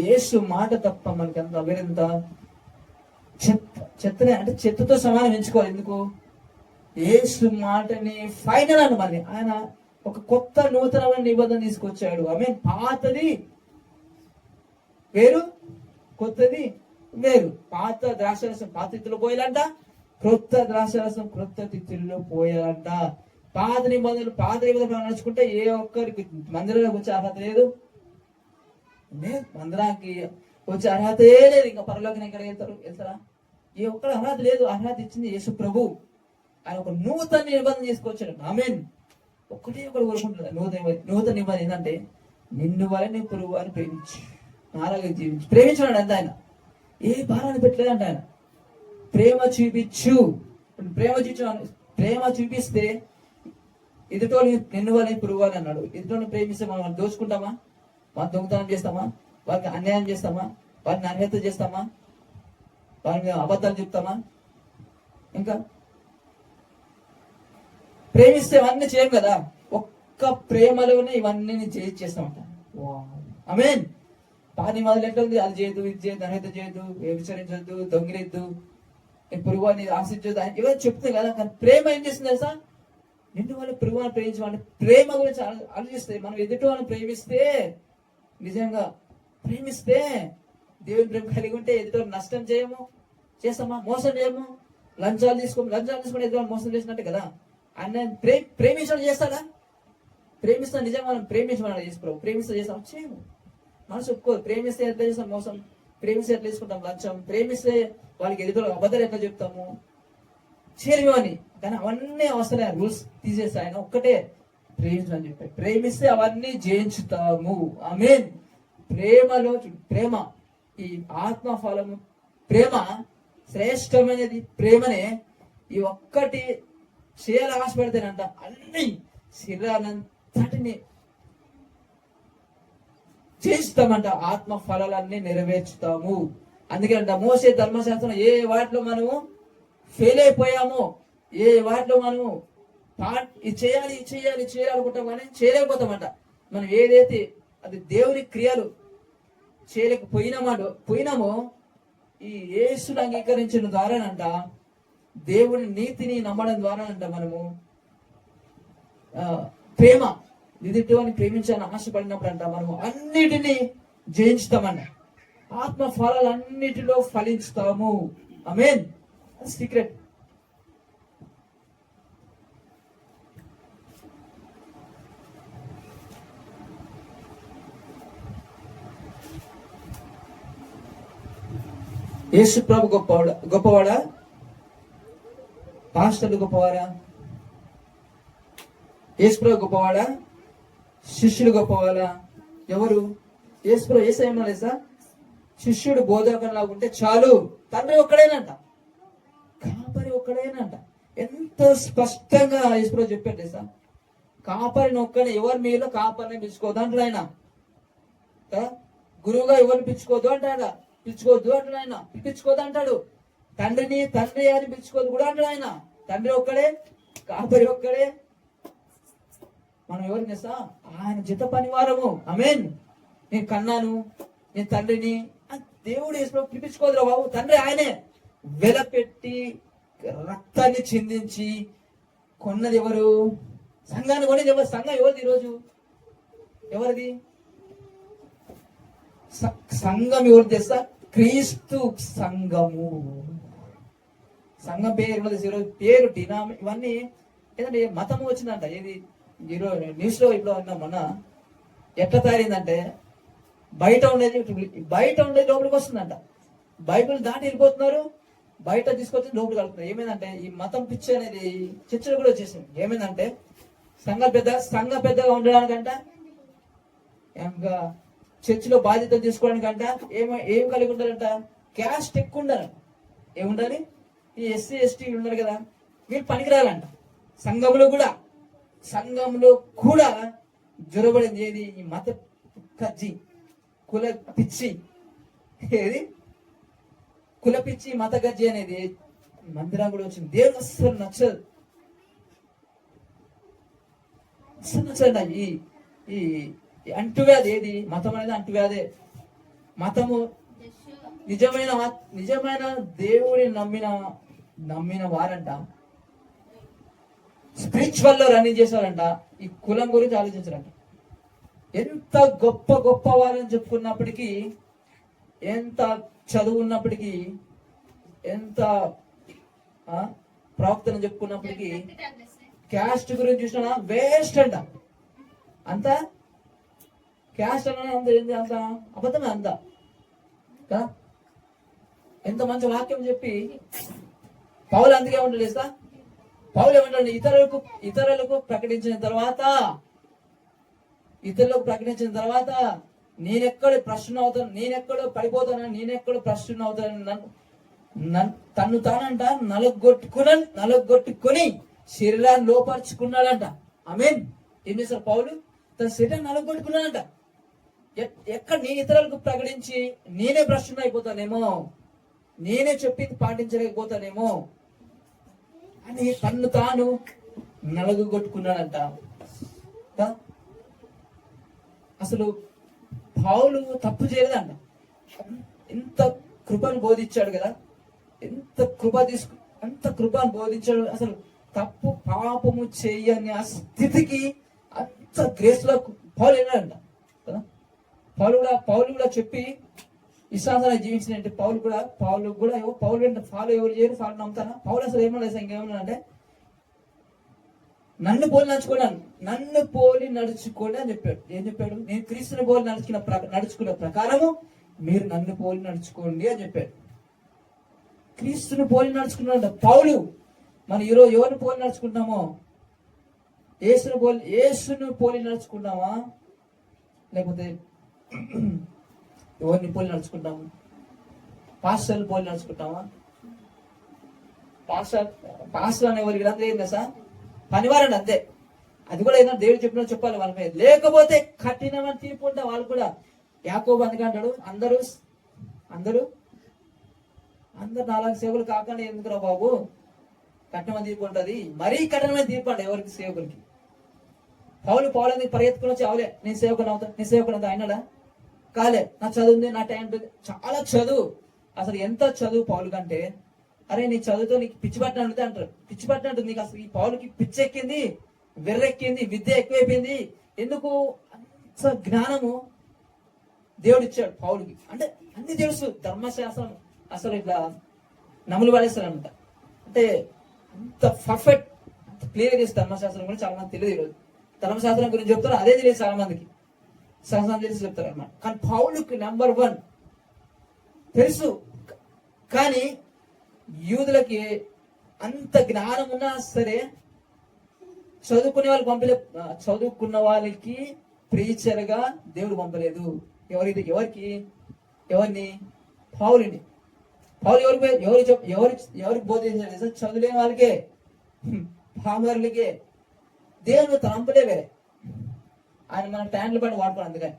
యేసు మాట తప్ప మనకి ఎంత వేరెంత చెత్తనే, అంటే చెత్తతో సమానం ఎంచుకోవాలి. ఎందుకు? యేసు మాటని ఫైనల్ అని మరి ఆయన ఒక కొత్త నూతనమైన నిబంధన తీసుకొచ్చాడు. ఆమె పాతది వేరు, కొత్తది వేరు. పాత ద్రాక్షరసం పాత తిత్తుల్లో పోయాలంట, క్రొత్త ద్రాక్షరసం క్రొత్త తిత్తుల్లో పోయాలంట. పాత నిబంధనలు నడుచుకుంటే ఏ ఒక్కరికి మందిరానికి వచ్చే అర్హత లేదు. మందిరానికి వచ్చే అర్హతే లేదు. ఇంకా పరలోకి ఎక్కడ వెళ్తారా? ఏ ఒక్కరు అర్హత లేదు. అర్హత ఇచ్చింది యేసు ప్రభు. ఆయన ఒక నూతన నిబంధన తీసుకొచ్చాడు. ఆమేన్. ఒకటి కోరుకుంటున్నాడు. నూతన నిబంధన ఏంటంటే నిన్ను వల్ల నీ పొరుగు అని ప్రేమించు, నాలాగా జీవించు. ప్రేమించాడు అంత. ఆయన ఏ భారాన్ని పెట్టలేదంట. ఆయన ప్రేమ చూపించు. ప్రేమ చూపిస్తే ఎదుటోని నిన్ను వల్ల పొరుగు అని అన్నాడు. ఎదుటోని ప్రేమిస్తే మనం దోచుకుంటామా? మనం దొంగతనం చేస్తామా? వారికి అన్యాయం చేస్తామా? వారిని అన్యత చేస్తామా? వారిని అబద్ధాలు చెప్తామా? ఇంకా ప్రేమిస్తే ఇవన్నీ చేయం కదా. ఒక్క ప్రేమలోనే ఇవన్నీ చేస్తామంట. ఆమేన్. పాని మొదలు ఎట్లా ఉంది? అది చేయదు, ఇది చేయదు, అన్యత చేయదు, విచారించద్దు, దొంగిలిద్దు, పొరుగు అని ఆశించదు, ఇవన్నీ చెప్తుంది కదా. కానీ ప్రేమ ఏం చేస్తుంది తెలుసా? నిన్ను వాళ్ళు పొరుగు అని ప్రేమించమంటే ప్రేమ గురించి ఆలోచిస్తే మనం ఎదుటి వాళ్ళని ప్రేమిస్తే, నిజంగా ప్రేమిస్తే, దేవుని ప్రేమ కలిగి ఉంటే ఎదుటి నష్టం చేస్తామా? మోసం చేయము. లంచాలు తీసుకుని ఎదుటి మోసం చేసినట్టే కదా. ఆయన ప్రేమించడం చేస్తాడా? ప్రేమిస్తా నిజంగా మనం ప్రేమించమని చేసుకోవు. ప్రేమిస్తే చేస్తాం? చేయము. మనసు ఒప్పుకోదు. ప్రేమిస్తే ఎట్లా చేస్తాం? మోసం. ప్రేమిస్తే ఎట్లా తీసుకుంటాం? లంచం. ప్రేమిస్తే వాళ్ళకి ఎదుటి అబద్ధాలు ఎట్లా చెప్తాము? చేయలేమని. కానీ అవన్నీ అవసరం రూల్స్ తీసేస్తే ఆయన ఒక్కటే ప్రేమించమని చెప్పాడు. ప్రేమిస్తే అవన్నీ జయించుతాము. ఆమేన్. ప్రేమలో ప్రేమ, ఈ ఆత్మ ఫలము ప్రేమ శ్రేష్టమైనది. ప్రేమనే ఈ ఒక్కటి చేయాలి ఆశపడితేనంట అన్ని శరీరానంతటిని చేస్తామంట, ఆత్మ ఫలాలన్నీ నెరవేర్చుతాము. అందుకేనంట మోసే ధర్మశాస్త్రం ఏ వాటిలో మనము ఫెయిల్ అయిపోయామో, ఏ వాటిలో మనము ఇది చేయాలి చేయాలనుకుంటాం కానీ చేయలేకపోతామంట. మనం ఏదైతే అది దేవుని క్రియలు పోయినామో ఈ యేసుని అంగీకరించిన ద్వారానంట, దేవుని నీతిని నమ్మడం ద్వారానంట మనము ప్రేమ ఎదుటివాడిని ప్రేమించాలని ఆశపడినప్పుడు అంట మనము అన్నిటినీ జయించుతామంట. ఆత్మ ఫలాలు అన్నిటిలో ఫలించుతాము. ఆమేన్. సీక్రెట్. యేసు ప్రభు గొప్పవాడా? పాస్టర్లు గొప్పవారా? యేసు ప్రభు గొప్పవాడా? శిష్యుడు గొప్పవాడా? ఎవరు? యేసు ప్రభు ఏమన్నా లేదా? శిష్యుడు బోధకంలా ఉంటే చాలు, తండ్రి ఒక్కడేనంట, కాపరి ఒక్కడేనంట. ఎంత స్పష్టంగా యేసు ప్రభు చెప్పాడు తెలుసా? కాపరిని ఒక్కడే, ఎవరు మీలో కాపరిని పిలుచుకోవద్దు అంటాడు ఆయన. గురువుగా ఎవరిని పిలుచుకోవద్దు అంటాడా? పిలుచుకోవద్దు అంటాడు ఆయన. పిలుచుకోవద్దు అంటాడు. తండ్రి అని పిలుచుకోవద్దు కూడా అంటాడు ఆయన. తండ్రి ఒక్కడే, కాపరి ఒక్కడే. మనం ఎవరిని చేస్తా? ఆయన జత పనివారము. ఆమేన్. నేను కన్నాను, నేను తండ్రిని, దేవుడు పిలిపించుకోదురా బాబు. తండ్రి ఆయనే. వెలపెట్టి రక్తాన్ని చిందించి కొన్నది ఎవరు? సంఘాన్ని కొనేది ఎవరు? సంఘం ఎవరిది ఈరోజు? ఎవరిది సంఘం? ఎవరు తెస్తా? క్రీస్తు సంఘము. సంఘం పేరు ఈరోజు పేరు డినామి ఇవన్నీ ఏదంటే మతము వచ్చిందంట. ఏది ఈరోజు న్యూస్ లో ఇప్పుడు అన్నా మొన్న ఎట్లా తయారైందంటే, బయట ఉండేది లోపలికి వస్తుందంట. బైబిల్ దాటి వెళ్ళిపోతున్నారు, బయట తీసుకొచ్చి లోపలికి వెళ్తున్నారు. ఏమైందంటే ఈ మతం పిచ్చి అనేది చర్చలు కూడా వచ్చేసింది. ఏమైందంటే సంఘ పెద్దగా ఉండడానికంట, ఇంకా చర్చిలో బాధ్యత తీసుకోవడానికంట ఏం కలిగి ఉండాలంట? క్యాస్ట్ ఎక్కువ ఉండాలంట. ఏముండాలి? ఈ ఎస్సీ ఎస్టీ ఉన్నారు కదా, వీళ్ళు పనికిరాలంట. సంఘంలో కూడా జ్వరబడింది ఏది? ఈ మత కజ్జి, కుల పిచ్చి. ఏది? కుల పిచ్చి, మత గజ్జి అనేది మందిరం కూడా వచ్చింది. దేవుడు అస్సలు నచ్చదు. ఈ అంటువ్యాధి ఏది? మతం అనేది అంటువ్యాధే. మతము నిజమైన దేవుడిని నమ్మిన వారంట స్పిరిచువల్ లో రన్నింగ్ చేసేవారంట. ఈ కులం గురించి ఆలోచించారంట. ఎంత గొప్ప వాళ్ళని చెప్పుకున్నప్పటికీ, ఎంత చదువు ఉన్నప్పటికీ, ఎంత ప్రవక్తను చెప్పుకున్నప్పటికీ, క్యాస్ట్ గురించి చూసినా వేస్ట్ అంట. అంత క్యాస్ట్ అన్న అంత అబద్ధమే అంత కదా. ఎంత మంచి వాక్యం చెప్పి పౌలు అందుకే ఉండలేస్తా. పౌలు ఏమంటాడు? ఇతరులకు ప్రకటించిన తర్వాత నేనెక్కడ ప్రశ్న అవుతాను, నేనెక్కడో పడిపోతాను, నేనెక్కడో ప్రశ్న అవుతాను. తను తానంట నలగొట్టుకొని శరీరాన్ని లోపరుచుకున్నాడంట. ఆమేన్. ఏం చేశారు పౌలు? తన శరీరాన్ని నలగొట్టుకున్నాడంట. ఎక్కడ నేను ఇతరులకు ప్రకటించి నేనే ప్రశ్న అయిపోతానేమో, నేనే చెప్పింది పాటించలేకపోతానేమో అని తన్ను తాను నలగొట్టుకున్నాడంట. అసలు పౌలు తప్పు చేయలేదంట. ఎంత కృపను బోధించాడు కదా, ఎంత కృపను బోధించాడు. అసలు తప్పు పాపము చేయని ఆ స్థితికి అంత గ్రేస్ లో పౌలు వెళ్ళాడంట కదా. పౌలు కూడా చెప్పి విశ్వాసాన్ని జీవించినట్టు పౌలు కూడా ఫాలో ఎవరు చేయరు, ఫాలో నమ్ముతారా? పౌలు అసలు ఏమన్నా ఇంకేమన్నా అంటే నన్ను పోలి నడుచుకోండి అని చెప్పాడు. ఏం చెప్పాడు? నేను క్రీస్తుని పోలి నడుచుకున్న ప్రకారము మీరు నన్ను పోలి నడుచుకోండి అని చెప్పాడు. క్రీస్తుని పోలి నడుచుకున్నాడు పౌలు. మనం ఈరోజు ఎవరిని పోలి నడుచుకుంటామో యేసును పోలి నడుచుకుంటామా, లేకపోతే ఎవరిని పోలి నడుచుకుంటాము? పాస్టర్ని పోలి నడుచుకుంటామా? పాస్టర్ అనేవారు వీళ్ళందరూ ఏం తెలుసా, పనివారండి అంతే. అది కూడా ఏదైనా దేవుడు చెప్పినా చెప్పాలి వాళ్ళ మీద, లేకపోతే కఠినమని తీర్పు ఉంటా వాళ్ళు కూడా. యాకోబు అందుకే అంటాడు, అందరూ నాలుగు సేవకులు కాకుండా ఎందుకురా బాబు, కఠినమైన తీర్పు ఉంటుంది, మరీ కఠినమైన తీర్పు అంట ఎవరికి, సేవకులకి. పౌలు ఎందుకు పరిగెత్తుకుని వచ్చి అవలే నేను సేవకుని అవుతా అయినాడా? కాలే, నా చదువు నా టైం చాలా చదువు. అసలు ఎంత చదువు పౌలు కంటే, అరే నీ చదువుతో నీకు పిచ్చి పట్టినట్టు అంటారు. పిచ్చి పట్టినట్టు నీకు అసలు ఈ పౌలుకి పిచ్చి ఎక్కింది, వెర్రెక్కింది, విద్య ఎక్కువైపోయింది. ఎందుకు? అసలు జ్ఞానము దేవుడు ఇచ్చాడు పౌలుకి. అంటే అన్ని తెలుసు, ధర్మశాస్త్రం అసలు ఇట్లా నములు పడేస్తారనమాట. అంటే అంత పర్ఫెక్ట్, అంత క్లియర్ చేసి ధర్మశాస్త్రం కూడా చాలా మంది తెలియదు. ఈరోజు ధర్మశాస్త్రం గురించి చెప్తారు, అదే తెలియదు చాలా మందికి, సహసం తెలిసి చెప్తారు అనమాట. కానీ పౌలుకి నెంబర్ 1 తెలుసు. కానీ యూదులకి అంత జ్ఞానం ఉన్నా సరే చదువుకున్న వాళ్ళకి ప్రీచర్గా దేవుడు పంపలేదు. ఎవరిని? పౌలుని. పౌలు ఎవరికి బోధించాడు? చదువులేని వాళ్ళకే, పామరులకే. దేవుడు తలంపలే వేరే. ఆయన మన ట్యాండ్లు పడి వాడుకోవాలి. అందుకని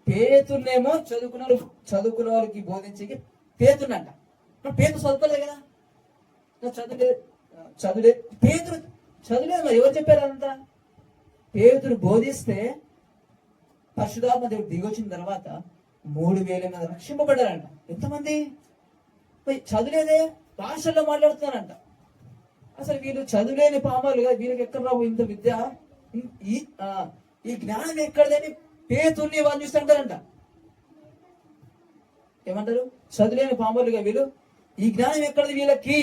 పేతుర్నేమో చదువుకున్న వాళ్ళకి బోధించి పేతుర్నంట. పేతురు చదువుకోలేదు కదా, చదువులేదు మరి ఎవరు చెప్పారు అదంతా? పేతురు బోధిస్తే పరిశుద్ధాత్మ దేవుడు దిగొచ్చిన తర్వాత 3,000 మంది రక్షింపబడ్డారంట. ఎంతమంది? చదువులేదే, భాషల్లో మాట్లాడుతున్నారంట. అసలు వీళ్ళు చదువులేని పామాలుగా, వీళ్ళకి ఎక్కడ రావు ఇంత విద్య, ఈ జ్ఞానం ఎక్కడదని పేతుర్ని వాళ్ళు చూస్తుంటారంట. ఏమంటారు? చదువులేని పామాలుగా వీళ్ళు, ఈ జ్ఞానం ఎక్కడది వీళ్ళకి.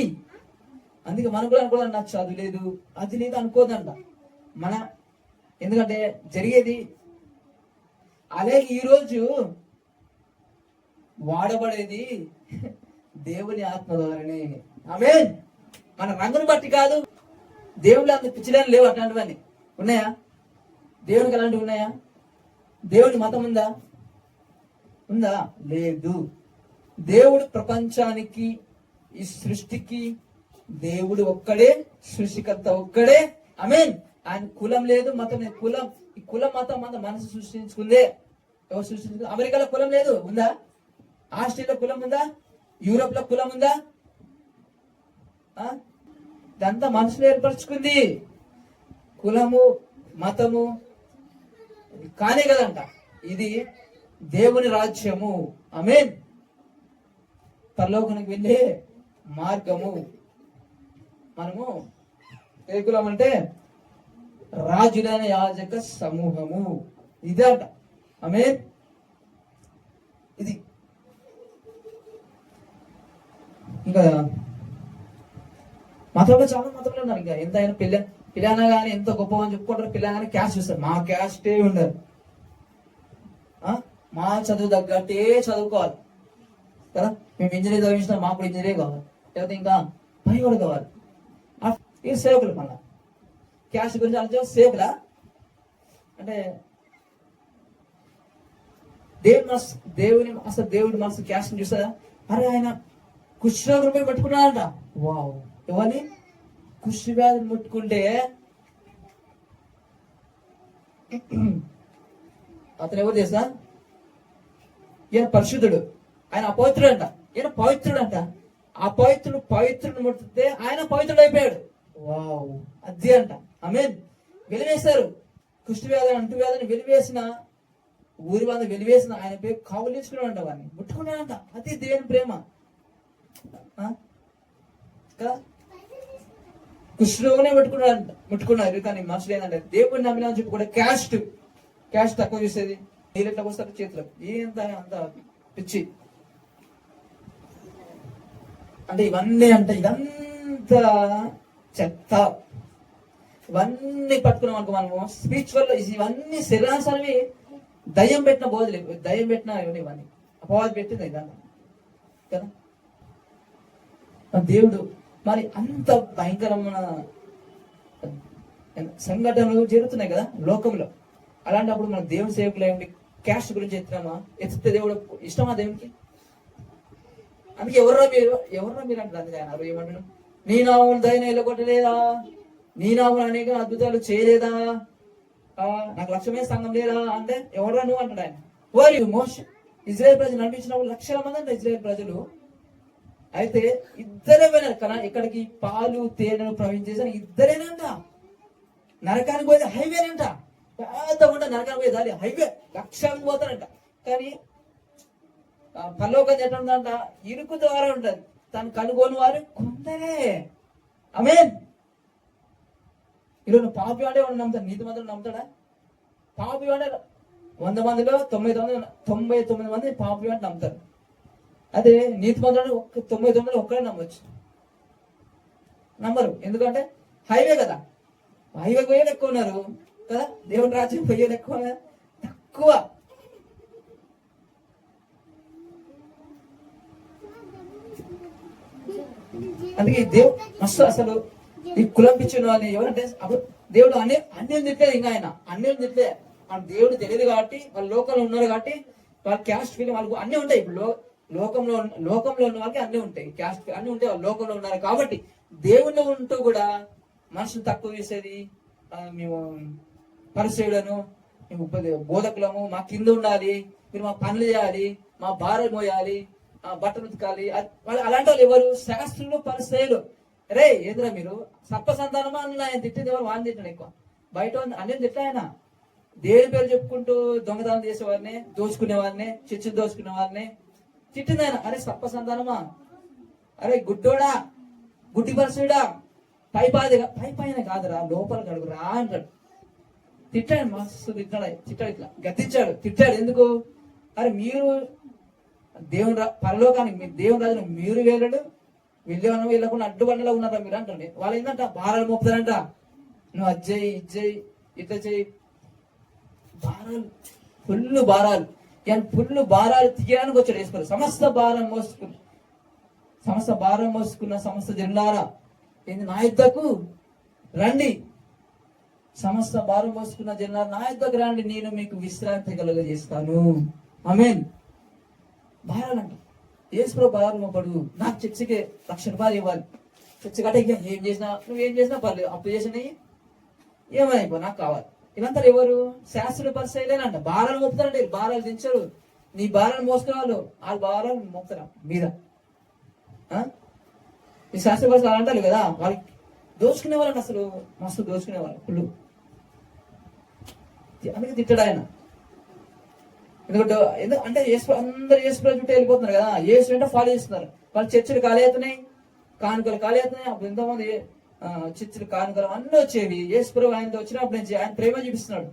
అందుకే మనం కూడా అనుకోవాలి, నాకు చదువు లేదు, అది లేదు అనుకోదంట ఎందుకంటే జరిగేది అలాగే. ఈరోజు వాడబడేది దేవుని ఆత్మ ద్వారానే. ఆమేన్. మన రంగును బట్టి కాదు. దేవుళ్ళు అంత పిచ్చిలేని లేవు అట్లాంటివన్నీ. ఉన్నాయా? దేవునికి అలాంటివి ఉన్నాయా? దేవుని మతం ఉందా? లేదు. దేవుడు ప్రపంచానికి, ఈ సృష్టికి దేవుడు ఒక్కడే, సృష్టికర్త ఒక్కడే. ఆమేన్. ఆయన కులం లేదు, మతం లేదు. ఈ కులం మతం మనసు సృష్టించుకుందే. ఎవరు సృష్టించుకుంది? అమెరికాలో కులం లేదు, ఉందా? ఆస్ట్రేలియాలో కులం ఉందా? యూరోప్ లో కులం ఉందా? ఇదంతా మనుషులు ఏర్పరచుకుంది. కులము మతము కానే కదంట. ఇది దేవుని రాజ్యము. ఆమేన్. పరలోకానికి వెళ్ళే మార్గము. మనము ఏ కులం అంటే రాజులైన యాజక సమూహము. ఇదే అంట. ఆమేన్. ఇది ఇంకా మతంలో చాలా మతంలో ఉన్నారు. ఇంకా ఎంత అయినా పిల్లనా కానీ ఎంత గొప్ప అని చెప్పుకుంటారు. పిల్లగానే క్యాస్ట్ చూస్తారు. మా క్యాస్టే ఉండదు. మా చదువు తగ్గట్టే చదువుకోవాలి కదా. మేము ఇంజనీర్ చదివించినా మాకు కూడా ఇంజనీరే కావాలి, లేకపోతే ఇంకా పని కూడా కావాలి. ఈ సేవకులు మళ్ళా క్యాస్ట్ గురించి ఆలోచన. సేవకులా అంటే దేవుడి మనసు క్యాస్ట్ చూస్తారా? అరే ఆయన కుష్ఠరోగం పట్టుకున్నాడంట. వావ్. ఎవరిని? కుష్టి వ్యాధిని ముట్టుకుంటే అతను ఎవరు చేస్తా? ఈయన పరిశుద్ధుడు, ఆయన అపవిత్రుడు అంట. ఈయన పవిత్రుడు అంట. ఆ పవిత్రుడు ముట్టితే ఆయన పవిత్రుడు అయిపోయాడు. వావ్. అది అంట. ఆమేన్. వెలివేశారు. కుష్టి వ్యాధి, అంటు వ్యాధిని వెలివేసిన, ఊరి వాళ్ళని వెలివేసిన ఆయన పేరు కావులించుకున్నాడంట. వాడిని ముట్టుకున్నాడంట. అది దేవుని ప్రేమ కదా. కుష్ఠరోగనే ముట్టుకున్నారు. కానీ మనుషులు ఏంటంటే దేవుడిని నమ్మినా అని చెప్పి కూడా క్యాస్ట్ తక్కువ చూసేది. నీళ్ళు ఎట్లా వస్తారు చేతిలో, అంత పిచ్చి. అంటే ఇదంతా చెత్త. ఇవన్నీ పట్టుకున్నాం అనుకో మనము స్పిరిచువల్. ఇవన్నీ శరీరాసనవి దయ్యం పెట్టిన బోధలు, దయ్యం పెట్టిన ఇవన్నీ అపవాది పెట్టింది ఇదన్నా కదా. దేవుడు మరి అంత భయంకరమైన సంఘటనలు జరుగుతున్నాయి కదా లోకంలో. అలాంటప్పుడు మనం దేవుని సేవకులు ఏమిటి క్యాస్ట్ గురించి ఎత్తినామా? ఎత్తితే దేవుడు ఇష్టమా దేవునికి? అందుకే ఎవరో మీరు అంటారు. అందుకే ఆయన ఏమంటాడు, నీ నామమును దయను ఎల్లగొట్టలేదా, నీ నామమును అనేక అద్భుతాలు చేయలేదా, నాకు లక్ష్యమే సంఘం లేదా అంటే ఎవరో నువ్వు అంటాడు ఆయన. ఓరి మోషే ఇజ్రాయెల్ ప్రజలు నడిపించినప్పుడు లక్షల మంది అంట ఇజ్రాయెల్ ప్రజలు. అయితే ఇద్దరే పోయినారు కదా, ఇక్కడికి పాలు తేనెను ప్రవహించేసారు ఇద్దరేనంట. నరకానికి పోయేది హైవేనంట, పెద్ద ఉంట నరకానికి పోయేది అది హైవే, లక్షలకు పోతారంట. కానీ పరలోకం ఎట్లా ఉందంట, ఇరుకు ద్వారా ఉంటది, తను కనుగొని వారు కొందరే. ఆమేన్. ఈరోజు పాపి అంటే వాడు నమ్ముతాడు, నీతి మంత్రులు నమ్ముతాడా? పాపి అంటే 100 మందిలో 99 మంది పాపి అంటే నమ్ముతారు. అదే నీతి మంత్రులు 99 ఒక్కడే నమ్మొచ్చు, నమ్మరు. ఎందుకంటే హైవే కదా, హైవే పోయేది ఎక్కువ ఉన్నారు కదా, దేవుని రాజ్యం పోయేది ఎక్కువ తక్కువ. అందుకే దేవుడు మస్తు అసలు ఈ కులం పిచ్చిన వాళ్ళని ఎవరంటే అప్పుడు దేవుడు అన్ని తిట్టలేదు. ఇంకా ఆయన అన్ని తిట్టలే, దేవుడు తెలియదు కాబట్టి, వాళ్ళు లోకంలో ఉన్నారు కాబట్టి వాళ్ళ క్యాస్ట్ ఫీలింగ్ వాళ్ళకు అన్ని ఉంటాయి. ఇప్పుడు లోకంలో ఉన్న వాళ్ళకి అన్ని ఉంటాయి, క్యాస్ట్ అన్ని ఉంటాయి, వాళ్ళు లోకంలో ఉన్నారు కాబట్టి. దేవుళ్ళు ఉంటూ కూడా మనుషులు తక్కువ చేసేది, మేము పరిచయులను, మేము బోధకులము, మా కింద ఉండాలి, మీరు మా పనులు చేయాలి, మా భార్య మోయాలి, బట్టలు ఉతకాలి, అలాంటి వాళ్ళు ఎవరు? శాస్త్రులు పరిచయులు. రే ఏదిరా మీరు సర్ప సంతానమా అని ఆయన తిట్టింది ఎవరు? వాడిని తిట్టాడు ఎక్కువ, బయట అన్ని తిట్టా ఆయన. దేవుని పేరు చెప్పుకుంటూ దొంగతనం చేసేవారిని, దోచుకునే వారిని, చర్చలు దోచుకునే వారిని తిట్టింది ఆయన. అరే సర్ప సంతానమా, అరే గుడ్డోడా, గుడ్డి పరిచయుడా, పై పైన కాదురా లోపల కడుగురా అంటాడు. తిట్టాడు, మస్తు తిట్టాడు ఇట్లా గద్దించాడు, తిట్టాడు. ఎందుకు? అరే మీరు దేవుని పరలోకానికి దేవుని రాజును మీరు వెళ్ళడు, వెళ్ళేవన్న వెళ్ళకుండా అడ్డుబండలో ఉన్నారా మీరు అంటండి. వాళ్ళు ఏంటంట భారాలు మోపుతారంట, నువ్వు అజ్జయ్ ఇజ్జయ్ ఇట్లా చెయ్యి, భారాలు ఫుల్ భారాలు తీయడానికి వచ్చాడు వేసుకోరు. సమస్త భారం మోసుకున్న సమస్త జనులారా ఏంది నా యుద్ధకు రండి, సమస్త భారం మోసుకున్న జనులారా నా యుద్ధకు రండి, నేను మీకు విశ్రాంతి కలుగజేస్తాను. ఆమేన్. భారాలంట యేసుప్రభు భారం మోపడు. నాకు చర్చికి ₹1,00,000 ఇవ్వాలి, చర్చి కట్ట ఏం చేసినా నువ్వేం చేసినా పర్లేదు, అప్పు చేసినవి ఏమైపో నాకు కావాలి. ఇదంతా ఎవరు? శాస్త్రుల పరిచయలేనంట. భారాలు మోపుతారంటే భారాలు దించరు, నీ భారాలు మోసుకునే వాళ్ళు వాళ్ళ భారాలు మోపుతారా మీద. ఈ శాస్త్ర పరిచయాలు అంటారు కదా, వాళ్ళకి దోచుకునే వాళ్ళని అసలు మస్తు దోచుకునే వాళ్ళు ఫుల్. అందుకే తిట్టాడు ఆయన. ఎందుకంటే అంటే అందరు యేసుప్రభు చుట్టూ వెళ్ళిపోతున్నారు కదా, యేసు వెంట ఫాలో చేస్తున్నారు. వాళ్ళు చర్చలు ఖాళీ అవుతున్నాయి, కానుకలు ఖాళీ అవుతున్నాయి. అప్పుడు ఎంతోమంది చర్చలు కానుకలు అన్నీ వచ్చేవి. యేసుప్రభు ఆయనతో వచ్చినప్పుడు నుంచి ఆయన ప్రేమ చూపిస్తున్నాడు,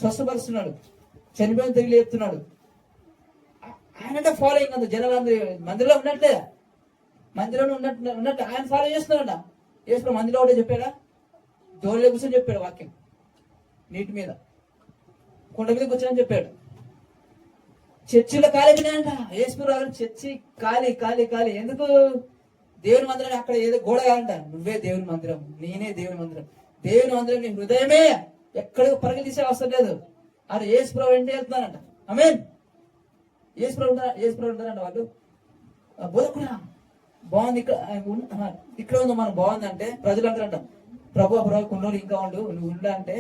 స్వస్థపరుస్తున్నాడు, చనిపోయిన తిరిగి లేపుతున్నాడు. ఆయనంటే ఫాలోయింగ్ అంత జనాలందరూ మందిరంలో ఉన్నట్టు ఆయన ఫాలో చేస్తున్నాడు. యేసుప్రభు మందిలో ఒకటే చెప్పాడా, దోళ్ళ కూర్చొని చెప్పాడు వాక్యం, నీటి మీద కొండ మీద కూర్చొని చెప్పాడు. చర్చిలో ఖాళీ అంట. యేసుప్రభు చర్చి ఖాళీ. ఎందుకు? దేవుని మందిరం అక్కడ ఏదో గోడ కాదంట, నువ్వే దేవుని మందిరం, నేనే దేవుని మందిరం. దేవుని మందిరం నీ హృదయమే, ఎక్కడికి పరుగులు తీసే అవసరం లేదు. అది యేసుప్రభు వెంటే వెళ్తున్నారంట. ఆమేన్. యేసుప్రభు ఉంటారంట. వాళ్ళు బోధకుడా బాగుంది, ఇక్కడ ఉందో మనం బాగుంది అంటే ప్రజలు అంటారంట, ప్రభు కొన్ని రోజులు ఇంకా నువ్వు ఉండ అంటే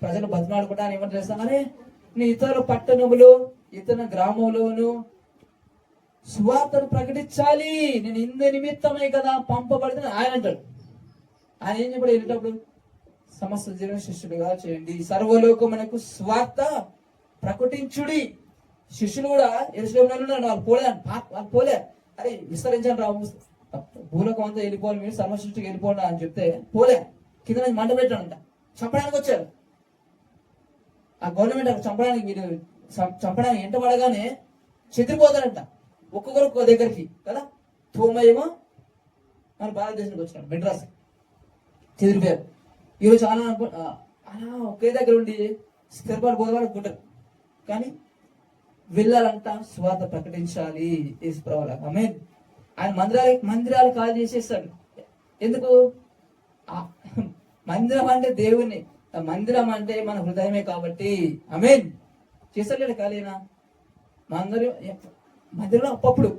ప్రజలు బతిమాడుకుంటా అని ఏమంటారు చేస్తాను, అరే నీ ఇతర పట్టణములు ఇతర గ్రామంలోను సువార్తను ప్రకటించాలి, నేను ఇందు నిమిత్తమే కదా పంపబడితే ఆయన అంటాడు. ఆయన ఏం చెప్పాడు వెళ్ళేటప్పుడు? సమస్త జీవన శిష్యులుగా చేయండి, సర్వలోకమునకు సువార్త ప్రకటించుడి. శిష్యులు కూడా యెరూషలేములో ఉన్నారు, వాళ్ళు పోలే. అరే విస్తరించండి రావు, భూలోకం అంతా వెళ్ళిపోవాలి, మీరు సర్వ సృష్టికి వెళ్ళిపోండి అని చెప్తే పోలే. కింద నుంచి మంట పెట్టాడంట, చంపడానికి వచ్చారు. ఆ గవర్నమెంట్ చంపడానికి మీరు చంపడానికి ఎంట పడగానే చెదిరిపోతారంట, ఒక్కొక్కరు దగ్గరికి కదా. తోమయేమో మన భారతదేశానికి వచ్చినాడు, మెడ్రాస్ చెదిరిపోయారు. ఈరోజు చాలా అలా ఒకే దగ్గర ఉండి స్థిరపడి బోధపడుకుంటారు. కానీ వెళ్ళాలంట, స్వార్థ ప్రకటించాలి. యేసుప్రభువులా. ఆమేన్. ఆయన మందిరాలు ఖాళీ చేసేస్తాడు. ఎందుకు? మందిరం అంటే దేవుని, మందిరం అంటే మన హృదయమే కాబట్టి. ఆమేన్. చేస్తలేడు ఖాళీనా? మా అందరూ మందిరంలో అప్పుడు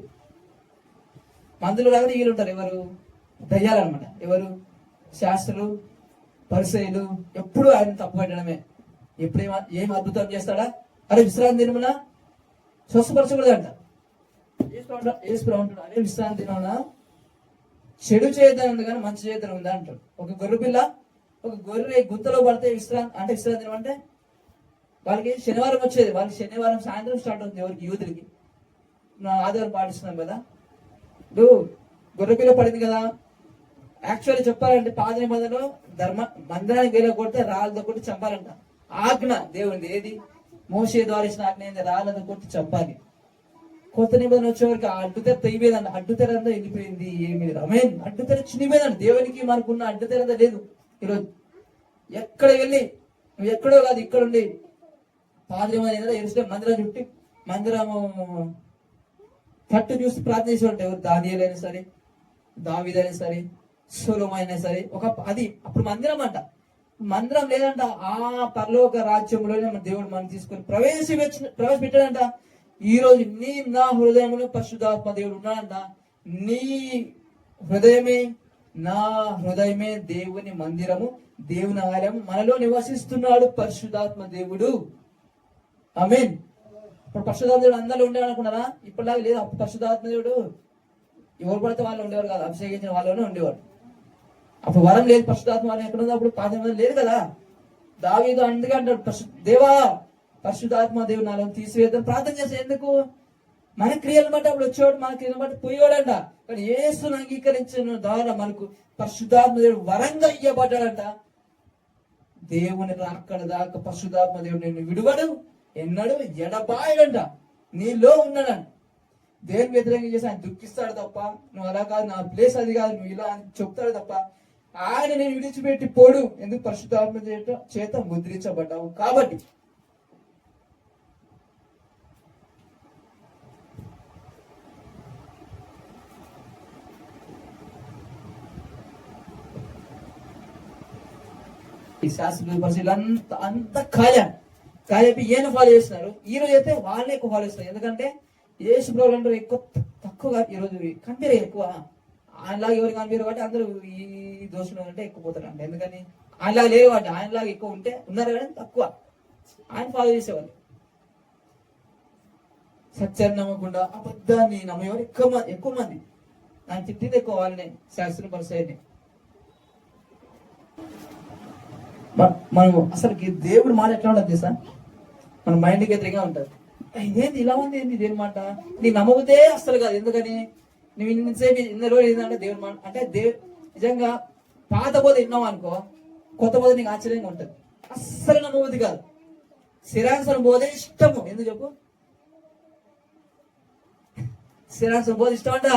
మందులు రాగానే వీళ్ళు ఉంటారు. ఎవరు? దయ్యాలన్నమాట. ఎవరు? శాస్త్రులు, పరిసయ్యులు. ఎప్పుడు ఆయన తప్పు పెట్టడమే. ఎప్పుడు ఏం అద్భుతం చేస్తాడా? అరే విశ్రాంతి దినమున స్వస్థపరచకూడదంట. అరే విశ్రాంతి దినమున చెడు చేద్దాం కానీ మంచి చేద్దాం ఉందా అంటాడు. ఒక గొర్రె పిల్ల, ఒక గొర్రె గుంతలో పడితే విశ్రాంతి దినం అంటే వాళ్ళకి శనివారం వచ్చేది. వాళ్ళకి శనివారం సాయంత్రం స్టార్ట్ అవుతుంది. ఎవరికి? యూతులకి. ఆదివారం పాటిస్తున్నాం కదా. ఇప్పుడు గొర్రెపిల్ల పడింది కదా. యాక్చువల్లీ చెప్పాలంటే పాత నిబంధనలో మందిరానికి వేల కొడితే రాళ్ళతో కొట్టి చంపాలంట. ఆజ్ఞ దేవునిది. ఏది? మోషే ద్వారా ఇచ్చిన ఆజ్ఞ ఏంది? రాళ్ళతో కొట్టి చంపాలి. కొత్త నిబంధన వచ్చేవరకు ఆ అడ్డుతెర తెగిపోయేదంట. అడ్డుతెరంతా వెళ్ళిపోయింది. ఏమి లేదు. ఆమేన్. అడ్డుతెర చినిపోయేదంట. దేవునికి మనకున్న అడ్డుతెరంతా లేదు ఈరోజు. ఎక్కడ వెళ్ళి, నువ్వు ఎక్కడో కాదు, ఇక్కడ ఉండి పాత నిబంధన మందిరం చుట్టి మందిరము పట్టు చూసి ప్రార్థన చేసేవాళ్ళు. ఎవరు? దానియేలైనా సరే, దావీదైనా సరే, సొలొమోను అయినా సరే. అది అప్పుడు మందిరం అంట. మందిరం లేదంట. ఆ పరలోక రాజ్యంలోనే మన దేవుడు మనం తీసుకొని ప్రవేశపెట్టాడంట. ఈ రోజు నా హృదయంలో పరిశుద్ధాత్మ దేవుడు ఉన్నాడంట. నీ హృదయమే నా హృదయమే దేవుని మందిరము, దేవుని ఆలయం. మనలో నివసిస్తున్నాడు పరిశుద్ధాత్మ దేవుడు. ఆమేన్. ఇప్పుడు పరిశుద్ధాత్మ దేవుడు అందరిలో ఉండేవాడు అనుకున్నారా? ఇప్పటిలాగా లేదు. అప్పుడు పరిశుద్ధాత్మ దేవుడు ఎవరు పడితే వాళ్ళు ఉండేవారు కాదు. అభిషేకించిన వాళ్ళలోనే ఉండేవాడు. అప్పుడు వరం లేదు. పరిశుద్ధాత్మ వాళ్ళు ఎక్కడ ఉంది? అప్పుడు పాత లేదు కదా. దావీదు అందుకే అంటాడు, దేవా పరిశుద్ధాత్మ దేవుడు నాలో తీసివేద్దాం ప్రార్థన చేస్తే. ఎందుకు? మన క్రియలు బట్టి అప్పుడు వచ్చేవాడు, మన క్రియలు బట్టి పోయేవాడంట. కానీ యేసును అంగీకరించిన ద్వారా మనకు పరిశుద్ధాత్మ దేవుడు వరంగా ఇయ్యబడ్డాడంట. దేవుని రాకడ దాకా పరిశుద్ధాత్మ దేవుడు నిన్ను విడువడు, ఎన్నడు ఎడబాయడంట. నీలో ఉన్నాడంట. దేవుని వ్యతిరేకంగా చేసి ఆయన దుఃఖిస్తాడు తప్ప, నువ్వు అలా కాదు, నా ప్లేస్ అది కాదు, నువ్వు ఇలా అని చెప్తాడు తప్ప ఆయన నేను విడిచిపెట్టి పోడు. ఎందుకు? పరిశుద్ధాత్మ చేత ముద్రించబడ్డావు కాబట్టి. ఈ శాస్త్ర పరిశీలన అంత కాయపి ఈయన ఫాలో చేస్తున్నారు. ఈ రోజు అయితే వాళ్ళే ఎక్కువ ఫాలో చేస్తున్నారు. ఎందుకంటే యేసు ప్రభువు ఎక్కువ తక్కువగా ఈరోజు కంపేర్ ఎక్కువ. ఆయనలాగా ఎవరు కనిపించారు కాబట్టి అందరూ ఈ దోషులు అంటే ఎక్కువ పోతారంట. ఎందుకని? ఆయనలాగా లేరు కాబట్టి. ఆయనలాగా ఎక్కువ ఉంటే ఉన్నారు కానీ తక్కువ. ఆయన ఫాలో చేసేవాళ్ళు. సత్యాన్ని నమ్మకుండా అబద్ధాన్ని నమ్మేవారు ఎక్కువ మంది. ఆయన తిట్టింది ఎక్కువ వాళ్ళని, శాస్త్రం పరిచయాన్ని. మనం అసలు దేవుడు మాట ఎట్లా ఉంటుంది తెలుసా? మన మైండ్కి వ్యతిరేకంగా ఉంటుంది. ఇదేంది ఇలా ఉంది, ఏంది దేవుని మాట? నీ నమ్మబుతే అసలు కాదు. ఎందుకని? నువ్వు ఇన్నిసేపు ఇన్ని రోజులు ఏంటంటే దేవుని మాట అంటే నిజంగా పాత బోధ విన్నావు అనుకో, కొత్త బోధ నీకు ఆశ్చర్యంగా ఉంటుంది. అస్సలు నమ్మబుద్ధి కాదు. స్థిరాంశం బోధే ఇష్టము. ఎందుకు చెప్పు? స్థిరాంశం బోధ ఇష్టం అంట.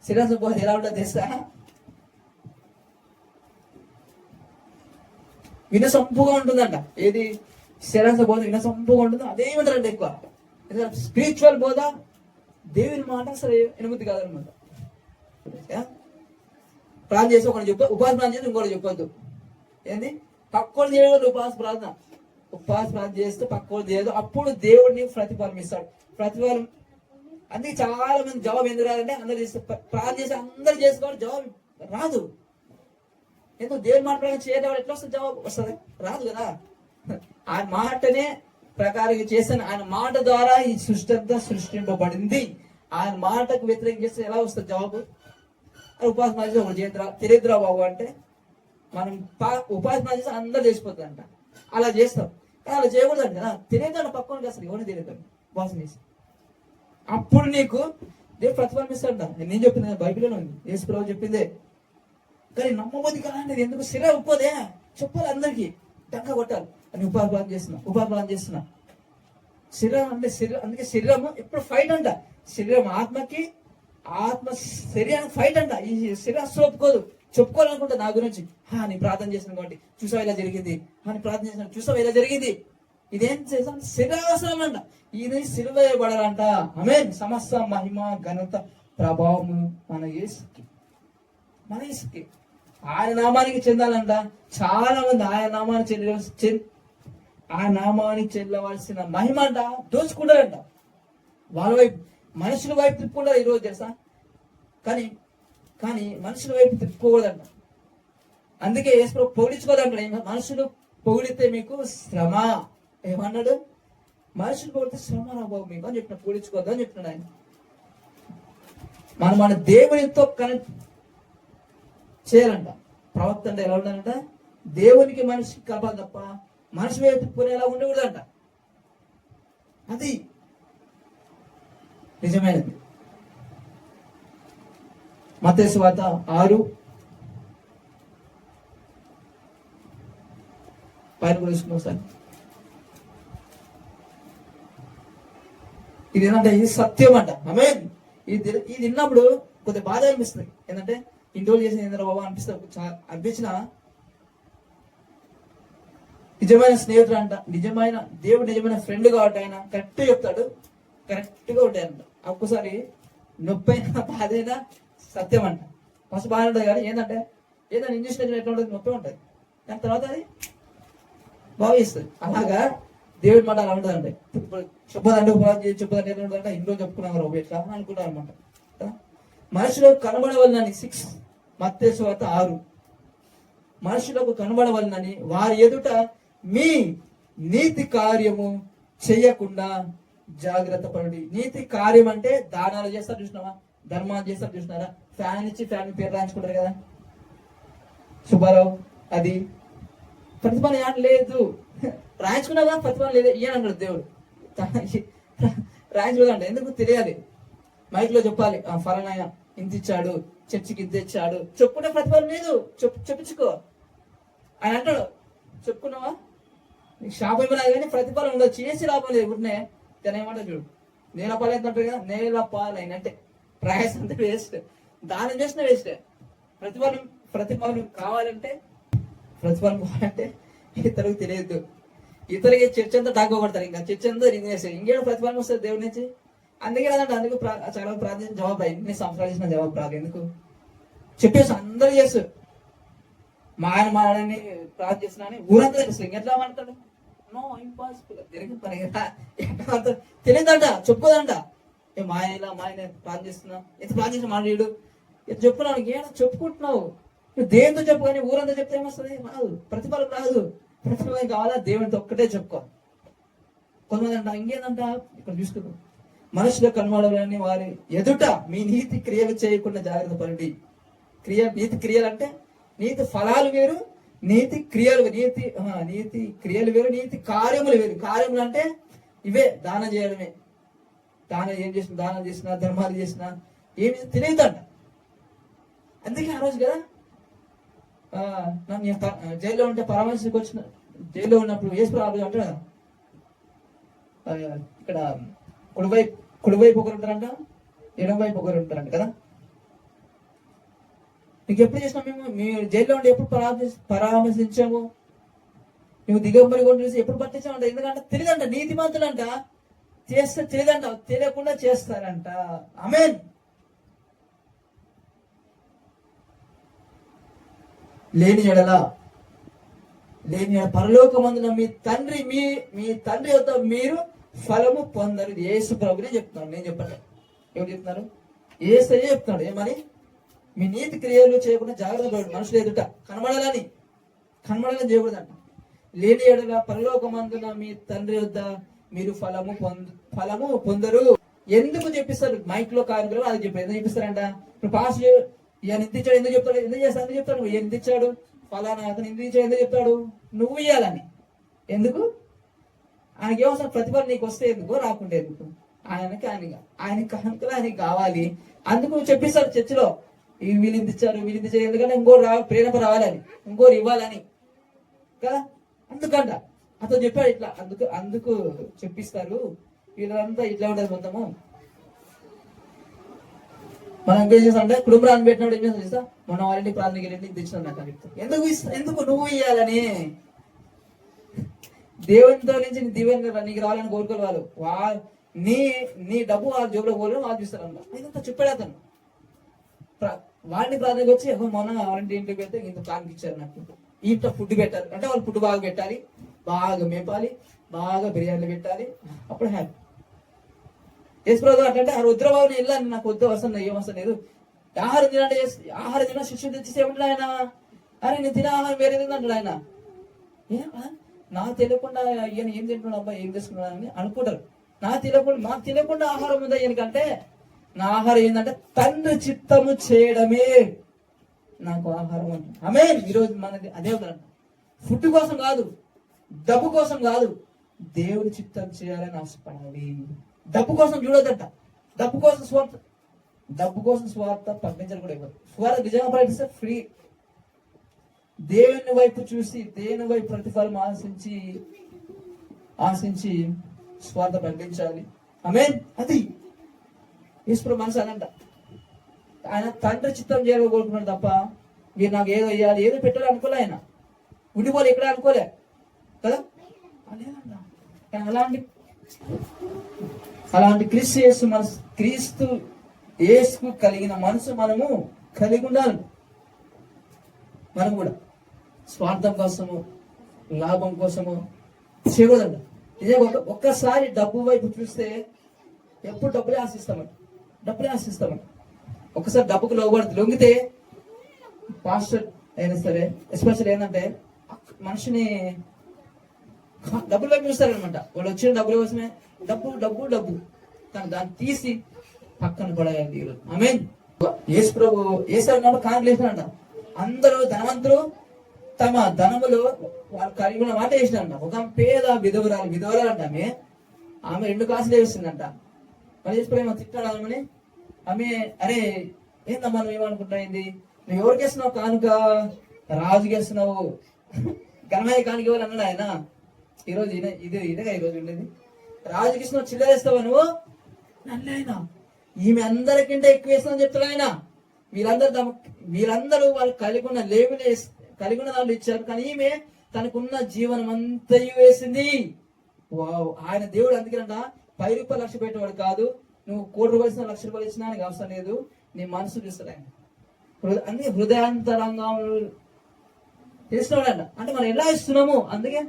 స్థిరాంశం బోధ ఎలా ఉంటుంది తెలుసా? వినసొంపుగా ఉంటుందంట. ఏది? స్థిరాంశ బోధ వినసొంపుగా ఉంటుంది. అదేమంటారంటే ఎక్కువ స్పిరిచువల్ బోధ దేవుని మాట అసలు ఎనుమతి కాదనమాట. ప్రార్థన చేసి ఒకటి చెప్పు, ఉపాస ప్రార్థన చేసి ఇంకోటి చెప్పొద్దు. ఏంది? పక్కోడు చేయడం ఉపాస ప్రార్థన. ఉపాస ప్రార్థన చేస్తే పక్కోడు చేయదు. అప్పుడు దేవుడిని ప్రతిఫలం ఇస్తాడు. ప్రతిఫలం అందుకే చాలా మంది జవాబు ఎందుకు రాదంటే అందరు చేస్తే ప్రార్థన చేసి అందరు చేసుకోవాలి, జవాబు రాదు. ఎందుకు? దేవుని మాట ప్రకారం చేయడం ఎట్లా వస్తుంది? జవాబు వస్తుంది? రాదు కదా. ఆయన మాటనే ప్రకారం చేస్తాను. ఆయన మాట ద్వారా ఈ సృష్టి అంతా సృష్టింపబడింది. ఆయన మాటకు వ్యతిరేకం చేస్తే ఎలా వస్తుంది జవాబు? ఉపాసన చేసి ఒకటి తెలియదురా బాబు అంటే మనం ఉపాసన చేసి అందరు చేసిపోతుందంట. అలా చేస్తాం. కానీ అలా చేయకూడదు కదా. తెలియదు పక్కన అసలు ఎవరిని తెలియదు ఉపాసన చేసి. అప్పుడు నీకు దేవుడు ప్రతిఫలం ఇస్తాడంట. నేను చెప్పింది బైబిల్లో ఉంది, యేసు ప్రభువు చెప్పిందే. కానీ నమ్మబోది కదా అనేది ఎందుకు? శిర ఉప్పదే చెప్పాలి అందరికి, టంక కొట్టాలి అని ఉపాధ్యాయం చేస్తున్నా. శరీరం అంటే అందుకే శరీరము ఎప్పుడు ఫైట్ అంట. శరీరం ఆత్మకి, ఆత్మ శరీరానికి ఫైట్ అంట. ఈ శరీరం అసలు ఒప్పుకోదు. చెప్పుకోవాలనుకుంటా నా గురించి. నీ ప్రార్థన చేసిన కాబట్టి చూసావు ఇలా జరిగింది, నీ ప్రార్థన చేసిన చూసావు ఇలా జరిగింది. ఇదేం చేసాం? శరీరావసరం అంట. ఇది సిలువ వేయబడాలంట. ఆమేన్. సమస్త మహిమ ఘనత ప్రభావము మన యేసుకి. ఆయన నామానికి చెందాలంట. చాలా మంది ఆయన నామానికి చెల్లవలసిన మహిమ అంట దోచుకుంటారంట. వాళ్ళ వైపు మనుషుల వైపు తిప్పుకుంటారు ఈరోజు తెలుసా. కానీ కానీ మనుషుల వైపు తిప్పుకోకూడదంట. అందుకే యేసు పొగిడించుకోదంటాడు. మనుషులు పొగిడితే మీకు శ్రమ. ఏమన్నాడు? మనుషులు పొగిడితే శ్రమ రాబాబు మీకు అని చెప్పిన, పొగిడించుకోవద్దు అని చెప్తున్నాడు ఆయన. మన దేవునితో కనెక్ట్ చేయాలంట. ప్రవక్త అంటే ఎలా ఉండాలంట? దేవునికి మనిషికి కలపాలి తప్ప మనిషి వైపు తిప్పుకునేలా ఉండకూడదంట. అది నిజమైనది. మత్తయి సువార్త 6 పైన కూడా సార్. ఇది ఏంటంటే ఇది సత్యం అంట. ఆమేన్. ఇది విన్నప్పుడు కొద్దిగా బాధ అనిపిస్తుంది. ఏంటంటే ఇన్ని రోజులు చేసిన ఏంద్ర బాబా అనిపించిన నిజమైన స్నేహితుడు అంట, నిజమైన దేవుడు నిజమైన ఫ్రెండ్ కాబట్టి ఆయన కరెక్ట్ చెప్తాడు, కరెక్ట్ గా ఉంటాయంట. ఒక్కసారి నొప్పి అయినా బాధ అయినా సత్యం అంట. ఫస్ట్ బాగా ఉంటుంది కానీ ఏదంటే ఏదైనా ఇంజక్షన్ ఎట్లా ఉంటుంది, నొప్పి ఉంటుంది, దాని తర్వాత అది బాగా ఇస్తుంది. అలాగా దేవుడి మాట అలా ఉంటుంది అంటే చెప్పదంటే చెప్పదంటే ఎట్లా ఉంటుందంటే ఇంట్లో చెప్పుకున్నాం బాబు ఎట్లా అనుకుంటాం అనమాట. మనుషులకు కనబడవలనని 6 మత్తయి సువార్త 6 మనుషులకు కనబడవలనని వారి ఎదుట మీ నీతి కార్యము చెయ్యకుండా జాగ్రత్త పడి. నీతి కార్యం అంటే దానాలు చేస్తారు చూసినావా, ధర్మాలు చేస్తారు చూసినారా, ఫ్యాన్ ఇచ్చి ఫ్యాన్ పేరు రాయించుకుంటారు కదా సుబ్బారావు, అది ప్రతిఫలం ఏం లేదు. రాయించుకున్నావా ప్రతిఫలం లేదు ఇయ్యని అన్నాడు దేవుడు. రాయించుకోదంట. ఎందుకు తెలియాలి, మైక్ లో చెప్పాలి ఫలానా ఇంత ఇచ్చాడు, చర్చికి ఇంత ఇచ్చాడు, చెప్పుకుంటే ప్రతిఫలం లేదు, చెప్పించుకో ఆయన అంటాడు. చెప్పుకున్నావా నీకు శాపం ఇవ్వలేదు కానీ ప్రతిఫలం ఉండదు, చేసి లాభం లేదు. ఇప్పుడునే తన ఏమంటా చూడు, నేల పాలైతే అంటారు కదా, నేల పాలైనంటే ప్రయాసం అంతా వేస్ట్, దానం చేసిన వేస్ట్. ప్రతిఫలం కావాలంటే ఇతరులకు తెలియదు. ఇతరులకి చర్చ అంతా డాకోబడతారు, ఇంకా చర్చ అంతా రింగ్ చేస్తారు, ఇంకేదో ప్రతిఫలం వస్తుంది దేవుడి నుంచి. అందుకే కదంటే అందుకు చాలా ప్రార్థన జవాబు రాదు, ఎన్ని సంవత్సరాలు చేసిన జవాబు రాదు. ఎందుకు చెప్పేసి అందరూ చేస్తారు, మా ఆయన మాడని ప్రార్థిస్తున్నా అని ఊరంతా తెలుసు. ఇంకెట్లా మాడతాడు? నో ఇంపాసిబుల్, తిరిగి పని తెలియదంట, చెప్పుకోదంట. మా ఆయన ప్రార్థిస్తున్నా, ఎంత ప్రార్థించిన మాట్లాడు ఎంత చెప్పుకున్నావు, ఏదో చెప్పుకుంటున్నావు నువ్వు దేవునితో చెప్పు, కానీ ఊరంతా చెప్తే ఏమొస్తుంది? రాదు, ప్రతిఫలం రాదు. ప్రతిఫలం కావాలా దేవునితో ఒక్కటే చెప్పుకో. కొంతమంది అంట ఇంకేదంట, ఇక్కడ చూసుకుందాం, మనుషుల కనబడాలని వారి ఎదుట మీ నీతి క్రియలు చేయకుండా జాగ్రత్త పడండి. నీతి క్రియలు అంటే నీతి ఫలాలు వేరు, నీతి క్రియలు వేరు, నీతి కార్యములు వేరు. కార్యములు అంటే ఇవే, దానం చేయడమే. దానం చేసినా ధర్మాలు చేసినా ఏమి తెలియదంట. అందుకే ఆ రోజు కదా నేను జైల్లో ఉంటే పరామర్శకు వచ్చిన, జైల్లో ఉన్నప్పుడు యేసు ఆ రోజు అంటాడు కదా, ఇక్కడ కుడివైపు ఒకరు ఉంటారంట, ఎడమ వైపు ఒకరు ఉంటారంట కదా. నీకు ఎప్పుడు చేసినా మేము జైల్లో ఉండి ఎప్పుడు పరామర్శించాము, నువ్వు దిగంబరి కొన్ని చూసి ఎప్పుడు పట్టించామంట. ఎందుకంటే తెలియదంట, నీతిమంతులంట చేస్తే తెలియదంట, తెలియకుండా చేస్తారంట. ఆమేన్. లేని ఎడల పరలోకమందున మీ తండ్రి యొక్క మీరు ఫలము పొందరు. యేసు ప్రభునే చెప్తున్నాడు, నేను చెప్పండి. ఎవరు చెప్తున్నారు? యేసయ్యే చెప్తున్నాడు. ఏమని? మీ నీతి క్రియలు చేయకుండా జాగ్రత్త పడు, మనుషులు ఎదుట కనబడాలని చేయకూడదంట. లేని ఎడల పరలోకమందున మీ తండ్రి వద్ద మీరు ఫలము పొందరు. ఎందుకు చెప్పిస్తారు? మైక్ లో కార్యక్రమం అది చెప్పారు. ఎందుకు చెప్పిస్తారంట? ఇప్పుడు పాస్ ఈయన ఇంత ఇచ్చాడు, ఎందుకు చెప్తాడు? ఎందుకు చేస్తా ఎందుకు చెప్తాడు? ఈయన ఇంత ఇచ్చాడు, ఫలానా అతను ఇంత ఇచ్చాడు, ఎందుకు చెప్తాడు? నువ్వు ఇయ్యాలని. ఎందుకు? ఆయనకి ఏమవసరం? ప్రతిఫలం నీకు వస్తే ఎందుకు, రాకుంటే ఎందుకు? ఆయనకి కావాలి. అందుకు చెప్పిస్తారు చర్చిలో, వీళ్ళు ఇంత ఇచ్చారు, వీళ్ళు ఇంత ఇచ్చారు, ఎందుకంటే ఇంకోరు ప్రేరణ రావాలని, ఇంకోరు ఇవ్వాలని కదా. అందుకంట అతను చెప్పాడు ఇట్లా, అందుకు చెప్పిస్తారు. వీళ్ళంతా ఇట్లా ఉంటుంది మొత్తము. మనం ఏం చేస్తాం అంటే కుటుంబాన్ని పెట్టినప్పుడు ఏం చేస్తాం చేస్తా, మన వాళ్ళని ప్రార్థనకి వెళ్ళి తెచ్చినాం నాకు అని చెప్తాం. ఎందుకు నువ్వు ఇయ్యాలని? దేవునితో నుంచి నీ దీవెన నీకు రావాలని కోరుకోవాలి వాళ్ళు. నీ డబ్బు వాళ్ళ జోబులో పోలేదు వాళ్ళు చూస్తారన్న. ఇదంతా చెప్పాడు అతను. వాడిని ప్రార్థనకి వచ్చి మొన్న వాళ్ళంటి ఇంటికి వెళ్తే ఇంత కానుక ఇచ్చారు, నాకు ఇంత ఫుడ్ పెట్టారు అంటే వాళ్ళు ఫుడ్ బాగా పెట్టాలి, బాగా మేపాలి, బాగా బిర్యానీలు పెట్టాలి, అప్పుడు హ్యాపీ. యేసుప్రభు అంటే ఆ రుద్రబాబుని వెళ్ళాను, నాకు వద్దు అవసరం ఏం అవసరం లేదు, ఆహారం తినంటే ఆహారం తిన శిష్యుడు తెచ్చి ఏమంటాడు ఆయన, అరే నేను తినే ఆహారం వేరే తిందంటాడు ఆయన. నాకు తెలియకుండా ఈయన ఏం తింటున్నాడు అబ్బాయి ఏం చేసుకున్నాడు అని అనుకుంటారు. నాకు తెలియకుండా ఆహారం ఉందా ఈయనకంటే, నా ఆహారం ఏంటంటే తండ్రి చిత్తము చేయడమే నాకు ఆహారం అంట. ఆమేన్. ఈరోజు మనది అదే ఉందంట. ఫుడ్ కోసం కాదు, డబ్బు కోసం కాదు, దేవుడి చిత్తం చేయాలని ఆశపడాలి. డబ్బు కోసం చూడొద్దంట, డబ్బు కోసం స్వార్థ పంపించాలి కూడా ఇవ్వదు. స్వార్థ నిజంగా ప్రకటిస్తే ఫ్రీ. దేవుని వైపు చూసి దేవుని వైపు ప్రతిఫలం ఆశించి స్వార్థ పంపించాలి. ఆమేన్. అది ఈశ్వరు మనసు అనంట. ఆయన తండ్రి చిత్తం చేయాలని కోరుకున్నాడు తప్ప మీరు నాకు ఏదో ఇవ్వాలి ఏదో పెట్టాలి అనుకోలే. ఆయన ఉండిపోలే ఇక్కడ అనుకోలే కదా. అలాంటి క్రీస్తు యేసుకు కలిగిన మనసు మనము కలిగి ఉండాలి. మనం కూడా స్వార్థం కోసము లాభం కోసము చేయకూడదంట. నిజంగా ఒక్కసారి డబ్బు వైపు చూస్తే ఎప్పుడు డబ్బులే ఆశిస్తామంట. ఒక్కసారి డబ్బుకు లొంగితే పాస్టర్ అయినా సరే ఎస్పెషల్ ఏంటంటే మనిషిని డబ్బులు వైపు చూస్తారనమాట. వాళ్ళు వచ్చిన డబ్బుల కోసమే డబ్బు కానీ దాన్ని తీసి పక్కన పడేయాలి. ఆమేన్. యేసు ప్రభు ఏసాడు కానుకలేసినాడంట. అందరూ ధనవంతులు తమ ధనములు వాళ్ళు కలిగి ఉన్న మాట వేసినారంట. ఒక పేద విధవరాలు అంట. ఆమె 2 కాసులు వేసిందంట. మరి యేసు ప్రభు తిట్టాడు ఆమెని. ఆమె అరే ఏందమ్మా నువ్వు ఏమనుకుంటాయింది, నువ్వు ఎవరికి వేస్తున్నావు కానుక, రాజుకి వేస్తున్నావు, ఘనమైన కానుక ఇవ్వాలి అన్నాడు ఆయన. ఈరోజు ఇదేగా ఈరోజు ఉండేది. రాజుకి ఇస్తున్నావు చిల్లరేస్తావా నువ్వు నన్ను ఆయన. ఈమె అందరికంటే ఎక్కువ వేస్తుందని చెప్తాడు ఆయన. వీళ్ళందరూ వాళ్ళు కలిగి ఉన్న దాంట్లో ఇచ్చారు, కానీ ఈమె తనకున్న జీవనం అంతయు వేసింది. వావ్. ఆయన దేవుడు అందుకేనంట 10 రూపాయలు లక్ష పెట్టేవాడు కాదు. నువ్వు 1 కోటి రూపాయలు ఇచ్చినా 1 లక్ష రూపాయలు ఇచ్చినా నీకు అవసరం లేదు, నీ మనసు చూస్తాడు ఆయన. అందుకే హృదయాంతరంగా తెలుస్తున్నాడంట. అంటే మనం ఎలా ఇస్తున్నాము, అందుకే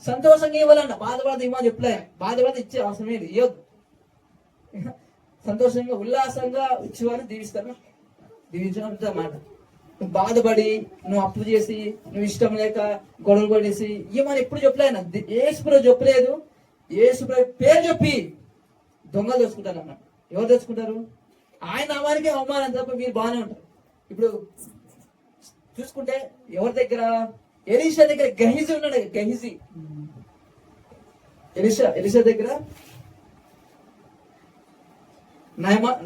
సంతోషంగా ఇవ్వాలంట. బాధపడదు ఇవ్వని చెప్పలే, బాధపడదు ఇచ్చే అవసరం లేదు, ఇవ్వద్దు. సంతోషంగా ఉల్లాసంగా ఇచ్చేవారిని దీవించడం మాట. నువ్వు బాధపడి నువ్వు అప్పు చేసి నువ్వు ఇష్టం లేక గొడవలు పడేసి ఇవ్వమని ఎప్పుడు చెప్పలేను. యేసుప్రభు చెప్పలేదు. యేసుప్రభు పేరు చెప్పి దొంగలు తెచ్చుకుంటారు అన్నమాట. ఎవరు తెచ్చుకుంటారు? ఆయన నామానికి అవమానం తప్ప మీరు బాగానే ఉంటారు. ఇప్పుడు చూసుకుంటే ఎవరి దగ్గర, ఎలీషా దగ్గర గెహజీ ఉన్నాడు. గెహజీ ఎలీషా దగ్గర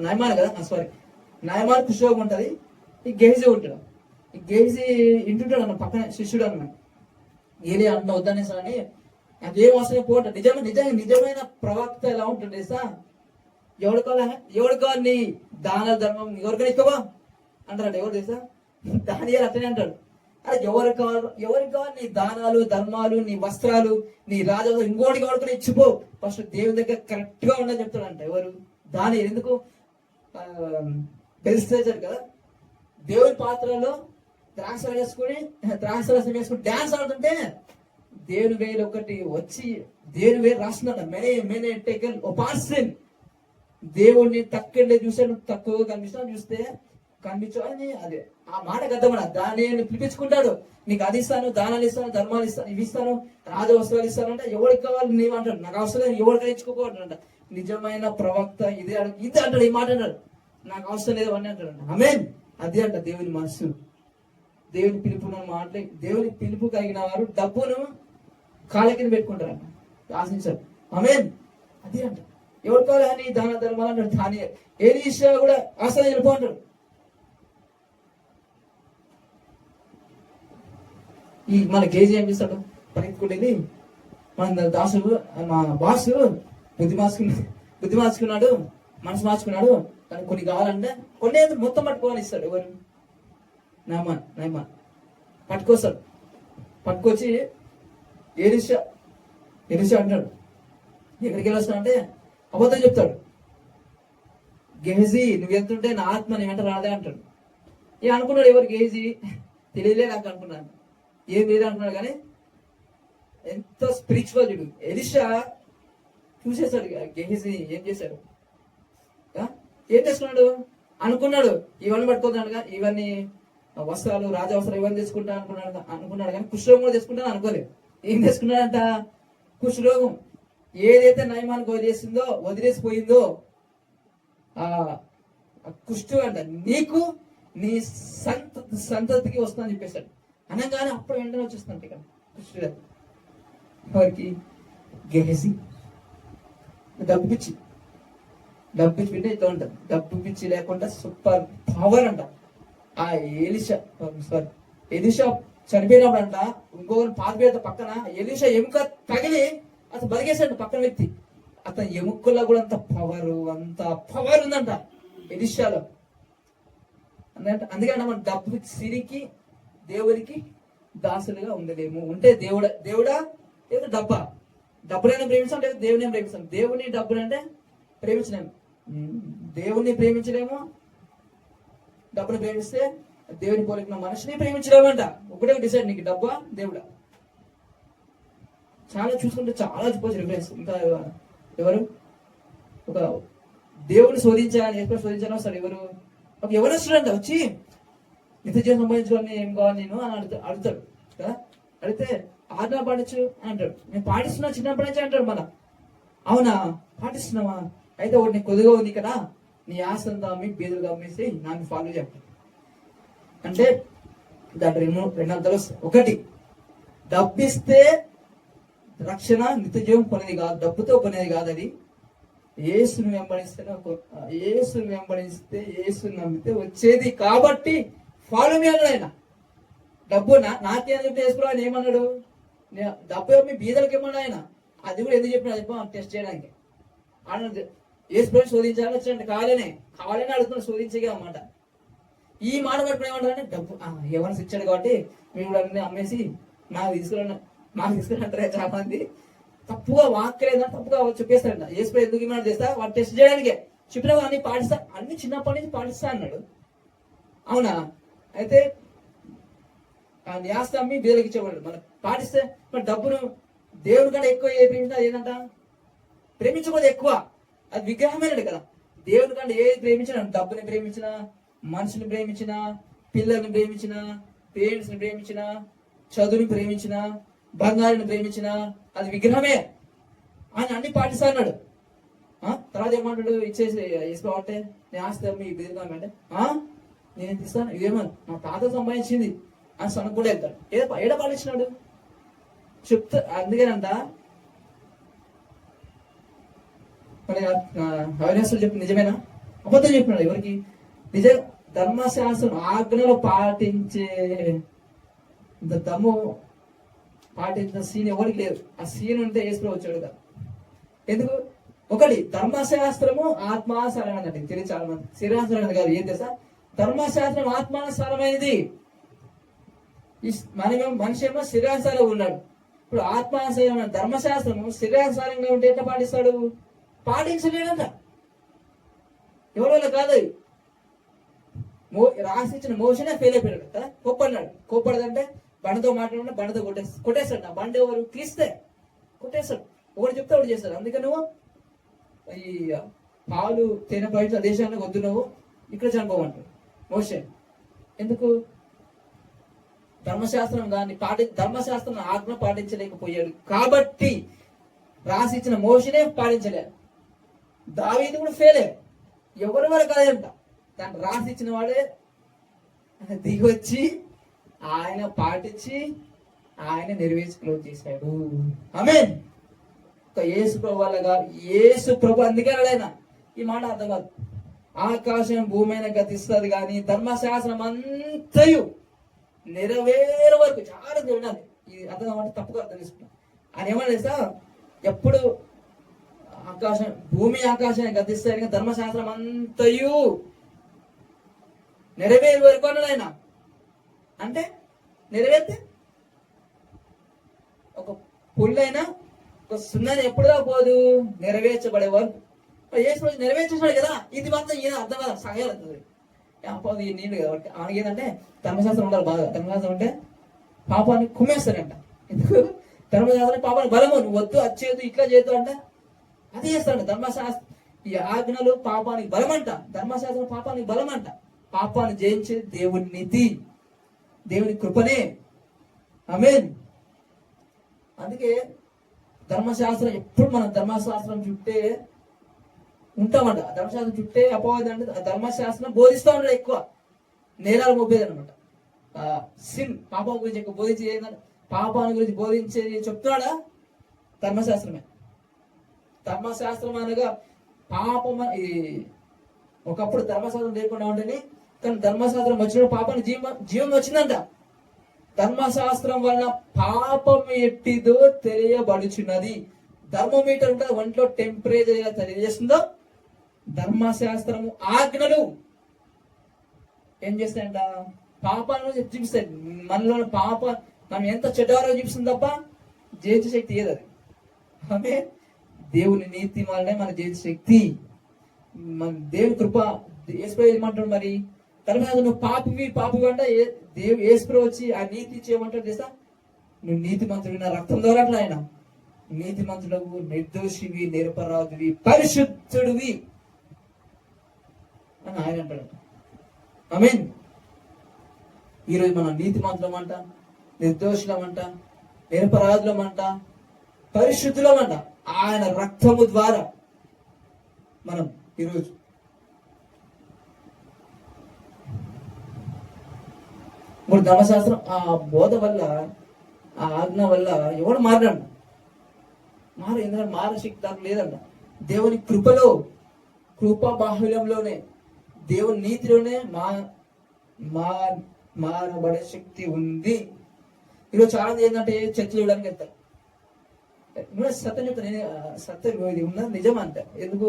నయమాన్ కదా, సారీ నయమాన్ కుషోగం ఉంటది. ఈ గెహజీ ఉంటాడు. ఈ గెహజీ ఇంటుంటాడు అన్న పక్కన శిష్యుడు అన్నమాట. ఏలి అన్న వద్దనేసాని నాకు ఏం అవసరం పోట. నిజమైన ప్రవక్త ఎలా ఉంటుంది సా, ఎవడు కావాలి నీ దాన ధర్మం ఎవరికైనా ఇక్కవా అంటాడు. ఎవరు తెలుసా, దానియాలు అట్లనే అంటాడు. అరే ఎవరికి కావాలి నీ దానాలు ధర్మాలు, నీ వస్త్రాలు, నీ రాజు ఇంకోటికి ఎవరికైనా ఇచ్చిపో, ఫస్ట్ దేవుని దగ్గర కరెక్ట్ గా ఉండని చెప్తాడంట. ఎవరు? దానియాలు. ఎందుకు? బెల్షస్సర్ కదా, దేవుని పాత్రలో ద్రాక్ష రసం వేసుకుని డాన్స్ ఆడుతుంటే దేవుని వేలు ఒకటి వచ్చి దేవుని వేలు రాస్తున్నాడు. మెనే టేకన్ ఓ పార్సన్. దేవుడిని తక్కువ చూసాడు, తక్కువగా చూస్తే కనిపించని అదే ఆ మాట గద్దమడ దాన్ని పిలిపించుకుంటాడు. నీకు అది ఇస్తాను, దానాలు ఇస్తాను, ధర్మాలు ఇస్తాను, ఇవి ఇస్తాను, రాజ వస్త్రాలు ఇస్తాను అంటే ఎవరికి కావాలి నీవు అంటాడు. నాకు అవసరం ఎవరికి ఇచ్చుకోకూడదంట. నిజమైన ప్రవక్త ఇది అంటాడు. ఈ మాట అంటాడు, నాకు అవసరం లేదు అని అంటాడు. ఆమేన్. అదే అంట దేవుని మనసు. దేవుని పిలుపున మాటలే. దేవుని పిలుపు కలిగిన వారు డబ్బును కాళ్ళ కింద పెట్టుకుంటారంట, ఆశించారు. ఆమేన్. అదే అంట. ఎవరు కావాలి అని దాన ధర్మాలు అంటాడు. దాని ఎలీషా కూడా అసలు వెళ్ళిపోంటాడు. ఈ మన కేజీ ఏం చేస్తాడు, పరిగెత్తుకుంటే మన దాసుడు మా బాసు బుద్ధి మార్చుకున్నాడు, మనసు మార్చుకున్నాడు, కానీ కొన్ని కావాలంటే కొన్ని మొత్తం పట్టుకోవాలి ఇస్తాడు. ఎవరు? నయమాన్ పట్టుకొస్తాడు. పట్టుకొచ్చి ఎలీషా అంటాడు, ఎక్కడికి వెళ్ళొస్తాడు అంటే అబద్ధం చెప్తాడు. గెహజీ నువ్వు వెళ్తుంటే నా ఆత్మ నీ వెంట రాదే అంటాడు. ఏ అనుకున్నాడు ఎవరికి ఏజీ తెలియలే నాకు అనుకున్నాను, ఏం లేదు అనుకున్నాడు. కానీ ఎంత స్పిరిచువల్ చూడు. ఎలీషా చూసేశాడు గేహజీ ఏం చేశాడు, ఏం చేసుకున్నాడు అనుకున్నాడు. ఇవన్నీ పట్టుకోతున్నాడుగా, ఇవన్నీ వస్త్రాలు రాజవస్త్రాలు ఇవన్నీ తీసుకుంటా అనుకున్నాడు కానీ కుష్ఠరోగం కూడా తీసుకుంటాను అనుకోలేదు. ఏం చేసుకున్నాడంట, కుష్ఠరోగం ఏదైతే నయమానికి వదిలేసిపోయిందో ఆ కుష్ఠు అంట నీకు నీ సంతతికి వస్తుందని చెప్పేశాడు. అనగానే అప్పుడు వెంటనే వచ్చేస్తుందంట ఇక్కడ కుష్ఠు. ఎవరికి, గెహజీ. డబ్బు పిచ్చి అంటే ఇట్లా ఉంటుంది. డబ్బు పిచ్చి లేకుండా సూపర్ పవర్ అంట. ఆ ఎలీషా చనిపోయినప్పుడు అంట ఇంకొకరు పాతిపేట పక్కన ఎలీషా ఎముక తగిలి అతను బలిగేశాడు పక్కన వ్యక్తి. అతని ఎముకల్లో కూడా అంత పవర్ ఉందంట ఎలీషాలో. అందుకని మనం డబ్బు సిరికి దేవుడికి దాసులుగా ఉండలేము. ఉంటే దేవుడా డబ్బులైనా ప్రేమించాం, లేదా దేవుని ప్రేమిస్తాం. దేవుని డబ్బులంటే ప్రేమించలేము, దేవుణ్ణి ప్రేమించలేము. డబ్బుని ప్రేమిస్తే దేవుని పోలికన మనిషిని ప్రేమించలేమంట. ఒకటే డిసైడ్, నీకు డబ్బా దేవుడా. చాలా చూసుకుంటే చాలా చెప్పచ్చు రిఫరెన్స్. ఇంకా ఎవరు ఒక దేవుని శోధించాలని ఎప్పుడు శోధించాలని వస్తాడు. ఎవరు వస్తాడంట వచ్చి నిత్య జీవం సంపాదించుకోవాలని ఏం కావాలి నేను అని అడుగుతాడు కదా. అడిగితే ఆజ్ఞ పాటించు అని అంటాడు. నేను పాటిస్తున్నా చిన్నప్పటి నుంచి అంటాడు. మన అవునా పాటిస్తున్నావా, అయితే ఒకటి నీకు కొద్దిగా ఉంది కదా, నీ ఆస్తంతా అమ్మి బీదులుగా అమ్మేసి నాకు ఫాలో చెప్పు అంటే దాంట్లో రెండు అర్థాలు వస్తాయి. ఒకటి, డబ్బిస్తే రక్షణ నిత్య జీవం కొనేది కాదు, డబ్బుతో కొనేది కాదు. అది యేసుని వెంబడిస్తే యేసుని నమ్మితే వచ్చేది. కాబట్టి ఫాలో మీ అన్నాడు ఆయన. డబ్బు నాకేం చెప్తే వేసుకోవాలి ఆయన ఏమన్నాడు, డబ్బు మీ బీదలకి ఏమన్నాడు ఆయన. అది కూడా ఎందుకు చెప్పినా చెప్పా టెస్ట్ చేయడానికి. ఆయన యేసుని శోధించాలని వచ్చినట్టు కావాలని అడుగుతున్నా శోధించగా అన్నమాట. ఈ మాట పట్టుకుని ఏమంటారంటే డబ్బు ఎవరిని ఇచ్చాడు కాబట్టి మీరు కూడా అన్ని అమ్మేసి నాకు తీసుకురంటారే చాలా మంది. తప్పుగా వాక్యలేదా తప్పుగా చెప్పేస్తారంట. యేసు ఎందుకు ఇమాడు చేస్తా వాడు టెస్ట్ చేయడానికే చెప్పినా అన్ని పాటిస్తా, అన్ని చిన్నప్పటి నుంచి పాటిస్తా అన్నాడు. అవునా, అయితే ఆస్తి అమ్మి బీదలకు ఇచ్చేవాడు. మనం పాటిస్తే మరి డబ్బును దేవుని కంటే ఎక్కువ ప్రేమించినా ఏదంట ప్రేమించకూడదు ఎక్కువ. అది విగ్రహమేనాడు కదా. దేవుని కంటే ఏది ప్రేమించినా, డబ్బుని ప్రేమించినా, మనుషుని ప్రేమించినా, పిల్లల్ని ప్రేమించినా, పేరెంట్స్ ని ప్రేమించినా, చదువుని ప్రేమించినా, బంగారుని ప్రేమించినా అది విగ్రహమే. ఆయన అన్ని పాటిస్తా అన్నాడు. తర్వాత ఏమంటాడు, ఇచ్చేసి వేసుకోవాలంటే నేను ఆస్తి అమ్మి బీదకామంటే నేను తీస్తాను, ఇదేమో నా తాత సంపాదించింది అని సనకు కూడా వెళ్తాడు. ఏడ పాటించినాడు చెప్తా. అందుకేనంట మరి అవినాశులు చెప్పి నిజమేనా అబద్ధం చెప్పినాడు ఎవరికి, నిజ ధర్మశాస్త్రం ఆజ్ఞలో పాటించే దమ్ము పాటించిన సీన్ ఎవరికి లేదు. ఆ సీన్ ఉంటే యేసు వచ్చాడు కదా. ఎందుకు, ఒకటి ధర్మశాస్త్రము ఆత్మానుసారమైనది. తెలియదు చాలా మంది శరీరానుసారమైనది కాదు. ఏం తెలుసా, ధర్మశాస్త్రం ఆత్మానుసారమైనది. మనిషి ఏమో శరీరానుసారంగా ఉన్నాడు. ఇప్పుడు ఆత్మానుసారమైన ధర్మశాస్త్రము శరీరానుసారంగా ఉంటే ఎట్లా పాటిస్తాడు, పాటించలేడంట. ఎవరి కాదు, రాసిచ్చిన మోషనే ఫెయిల్ అయిపోయాడు కదా. కోప్పడినాడు. కోప్పడదంటే బండతో మాట్లాడుకుంటే బండతో కొట్టేస్తాడు. ఆ బండ ఎవరు తీస్తే కొట్టేస్తాడు. ఒకటి చెప్తే ఒకటి చేస్తాడు. అందుకని నువ్వు ఈ పాలు తేనె బయట దేశానికి వద్దు, నువ్వు ఇక్కడ చనిపోమంటాడు మోషే. ఎందుకు, ధర్మశాస్త్రం ధర్మశాస్త్రం ఆజ్ఞ పాటించలేకపోయాడు కాబట్టి రాసిచ్చిన మోషనే పాటించలేదు. దావీదు కూడా ఫెయిలే, ఎవరి వరకు కాదంట. దాన్ని రాసిచ్చిన వాడే దిగి వచ్చి ఆయన పాటించి ఆయన నెరవేర్చుకుని చేశాడు. ఆమేన్. యేసు ప్రభు వల్ల కాదు, యేసు ప్రభు అందుకే ఆయన ఈ మాట అర్థం కాదు. ఆకాశం భూమి అయినా గతిస్తుంది కానీ ధర్మశాస్త్రం అంతయు నెరవేరే వరకు చాలా వినాలి. ఇది అర్థం కావాలంటే తప్పుగా అర్థం చేసుకుంటాం. ఆయన ఏమన్నా చేస్తా, ఎప్పుడు భూమి ఆకాశాన్ని గతిస్తాయి ధర్మశాస్త్రం అంతయు నెరవేరు వరకు అన్నాడు ఆయన. అంటే నెరవేర్తే ఒక పుల్లైనా ఒక సున్నని ఎప్పుడుదా పోదు, నెరవేర్చబడే వరకు. నెరవేర్చేసాడు కదా. ఇది మాత్రం ఈయన అర్థం కాదు, సహాయం అవుతుంది. అపవాది నీళ్ళు కాబట్టి ఆయనకి ఏంటంటే ధర్మశాస్త్రం ఉండాలి బాగా. ధర్మశాస్త్రం ఉంటే పాపాన్ని కుమ్మేస్తాడంట. ఎందుకు? ధర్మశాస్త్రం పాపాన్ని బలము, నువ్వు వద్దు అది చేయదు ఇట్లా చేయదు అంటే అది చేస్తాడు. ధర్మశాస్త్రం ఈ ఆజ్ఞలు పాపానికి బలమంట, ధర్మశాస్త్రం పాపానికి బలమంట. పాపాన్ని జయించే దేవుని నీతి, దేవుని కృపనే. ఆమేన్. అందుకే ధర్మశాస్త్రం ఎప్పుడు మనం ధర్మశాస్త్రం చుట్టే ఉంటామంట. ధర్మశాస్త్రం చుట్టే అపవాది అంటే ధర్మశాస్త్రం బోధిస్తూ ఉంటాడు, ఎక్కువ నేరాలు మోపేది అనమాట. సిన్ పాపం గురించి ఎక్కువ బోధించి పాపాన్ని గురించి బోధించేది చెప్తున్నాడా ధర్మశాస్త్రమే. ధర్మశాస్త్రం అనగా పాపం. ఒకప్పుడు ధర్మశాస్త్రం లేకుండా ఉంటేనే, కానీ ధర్మశాస్త్రం వచ్చిన పాపాన్ని జీవం వచ్చిందంట. ధర్మశాస్త్రం వలన పాపం ఎట్టిదో తెలియబడుచున్నది. థర్మోమీటర్ ఉంటుంది ఒంట్లో టెంపరేచర్ ఎలా తెలియజేస్తుందో, ధర్మశాస్త్రము ఆజ్ఞలు ఏం చేస్తాయంట? పాపాలను చూపిస్తాయి. మనలో పాప మనం ఎంత చెడ్డవారో చూపిస్తుంది తప్ప జయించే శక్తి ఏది అది. ఆమె దేవుని నీతి వల్లనే మన జయించే శక్తి, మన దేవుని కృప. యేసుప్రభు ఏమంటాడు మరి? తర్వాత నువ్వు పాపివి అంటే యేసుప్రభు వచ్చి ఆ నీతి చేయమంటాడు తెలుసా? నువ్వు నీతి మంత్రుడు, నా రక్తం ద్వారా అట్లా ఆయన నీతి మంత్రుడు, నిర్దోషివి, నిరపరాధువి, పరిశుద్ధుడివి అని ఆయన అంటాడు. ఆమేన్. ఈరోజు మనం నీతి మంత్రులమంట, నిర్దోషులమంట, నిరపరాధులమంట, పరిశుద్ధులమంట. ఆయన రక్తము ద్వారా మనం ఈరోజు ఇప్పుడు ధర్మశాస్త్రం ఆ బోధ వల్ల, ఆ ఆజ్ఞ వల్ల ఎవడు మారడంట. ఎందుకంటే మార శక్తి దానికి లేదంట. దేవుని కృపలో, కృపా బాహుల్యంలోనే, దేవుని నీతిలోనే మారబడే శక్తి ఉంది. ఈరోజు చాలా మంది ఏంటంటే చర్చలు ఇవ్వడానికి వెళ్తారు. సత్యం చెప్తాను, సత్యం ఇది ఉన్నది నిజం అంట. ఎందుకు?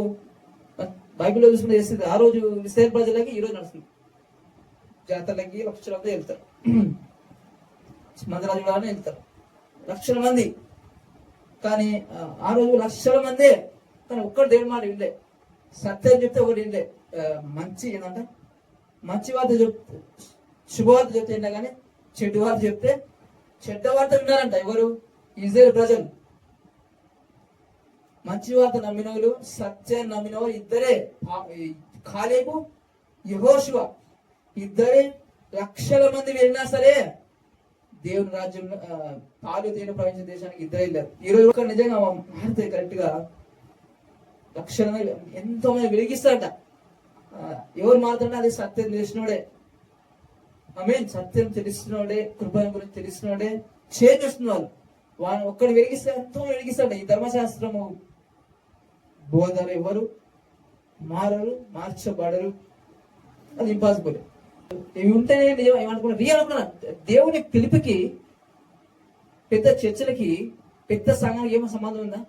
బైబిల్లో చూసుకుంటే చేస్తుంది. ఆ రోజు ఇశ్రాయేలు ప్రజలకి ఈ రోజు నడుస్తుంది. జాతరలకి లక్షల మంది వెళ్తారు, మందిరాలు చూడాలని వెళ్తారు లక్షల మంది. కానీ ఆ రోజు లక్షల మందే, కానీ ఒక్కడు దేవుడి మాట వినలే. సత్యం చెప్తే ఒకటి వినలే. మంచి ఏంటంటే మంచి వార్త చెప్తే, శుభవార్త చెప్తే విన్నా, కానీ చెడ్డ వార్త చెప్తే చెడ్డ వార్త విన్నారంట. ఎవరు? ఇశ్రాయేలు ప్రజలు. మంచి వార్త నమ్మిన వాళ్ళు, సత్యాన్ని నమ్మిన వాళ్ళు ఇద్దరే, కాలేబు, యెహోషువ. ఇద్దరే లక్షల మంది వెళ్ళినా సరే దేవుని రాజ్యంలో పాలు తేనె ప్రపంచ దేశానికి ఇద్దరు వెళ్ళారు. ఈరోజు ఒక నిజంగా మారితే కరెక్ట్ గా లక్షల మంది ఎంతో మంది వెలిగిస్తారట. ఎవరు మారుతుంటే అది సత్యం తెలిసినోడే. ఆమేన్. సత్యం తెలిసినోడే, కృపణ గురించి తెలిసినోడే చేస్తున్నారు. వాళ్ళు ఒక్కడు వెలిగిస్తే ఎంతో వెలిగిస్తాడు. ఈ ధర్మశాస్త్రము బోధలు ఎవరు మారరు, మార్చబడరు. అది ఇంపాసిబుల్. ఇవి ఉంటేనే నిజం. ఏమనుకున్నా రియల్ అనుకున్నా. దేవుని పిలుపుకి, పెద్ద చర్చలకి, పెద్ద సంఘానికి ఏమో సంబంధం ఉందా?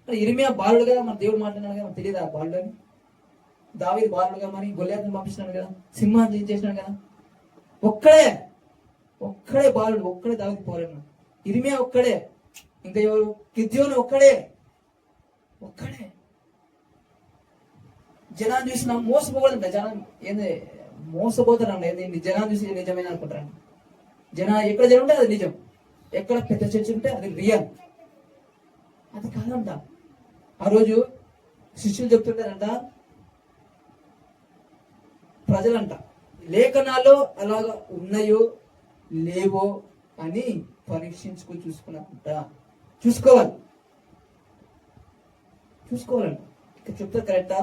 ఇర్మియా బాలుడుగా మన దేవుడు మాట్లాడినాడు కదా, మనకు తెలియదా బాలుడు అని? దావీదు బాలుడుగా మరి గొల్లియాతును పంపిస్తున్నాడు కదా, సింహాన్ని చేసినాడు కదా. ఒక్కడే బాలుడు, ఒక్కడే దావీదు పోరాడు. ఇర్మియా ఒక్కడే. ఇంకా ఎవరు? గిద్యోను ఒక్కడే. జనాన్ని చూసి మోసపోకూడదంట. జనం ఏంది మోసపోతారండి. ఏంది జనాన్ని చూసి నిజమైన అనుకుంటారండి. ఎక్కడ జనం ఉంటే అది నిజం, ఎక్కడ పెద్ద చర్చ ఉంటే అది రియల్. అది కాదంట. ఆ రోజు శిష్యులు చెప్తుంటారంట, ప్రజలంట లేఖనాల్లో అలాగా ఉన్నాయో లేవో అని చూసుకోవాలంట. ఇక చెప్తారు కరెక్టా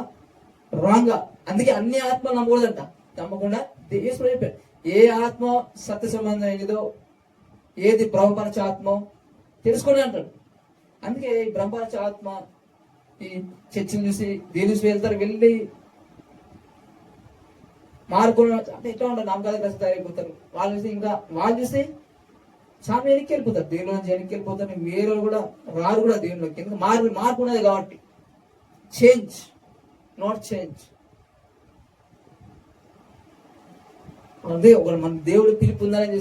రాంగా. అందుకే అన్ని ఆత్మలు నమ్మకూడదంట. నమ్మకుండా చెప్పారు ఏ ఆత్మ సత్య సంబంధమైనదో, ఏది బ్రహ్మపరచ ఆత్మ తెలుసుకోండి అంటాడు. అందుకే ఈ బ్రహ్మపరచ ఆత్మ ఈ చర్చలు చూసి దేని చూసి వెళ్తారు, వెళ్ళి మార్పులు అంటే ఎట్లా ఉంటారు, నమ్మకాలు కలిసి తయారైపోతారు. వాళ్ళు చూసి చాలా వెనక్కి వెళ్ళిపోతారు, దేవుళ్ళ నుంచి వెనక్కి వెళ్ళిపోతారు. వేరే కూడా రారు కూడా దేవుళ్ళకి. ఎందుకంటే మార్పు ఉన్నది కాబట్టి. Change not change. అదే మన దేవుడు పిలుపు ఉందని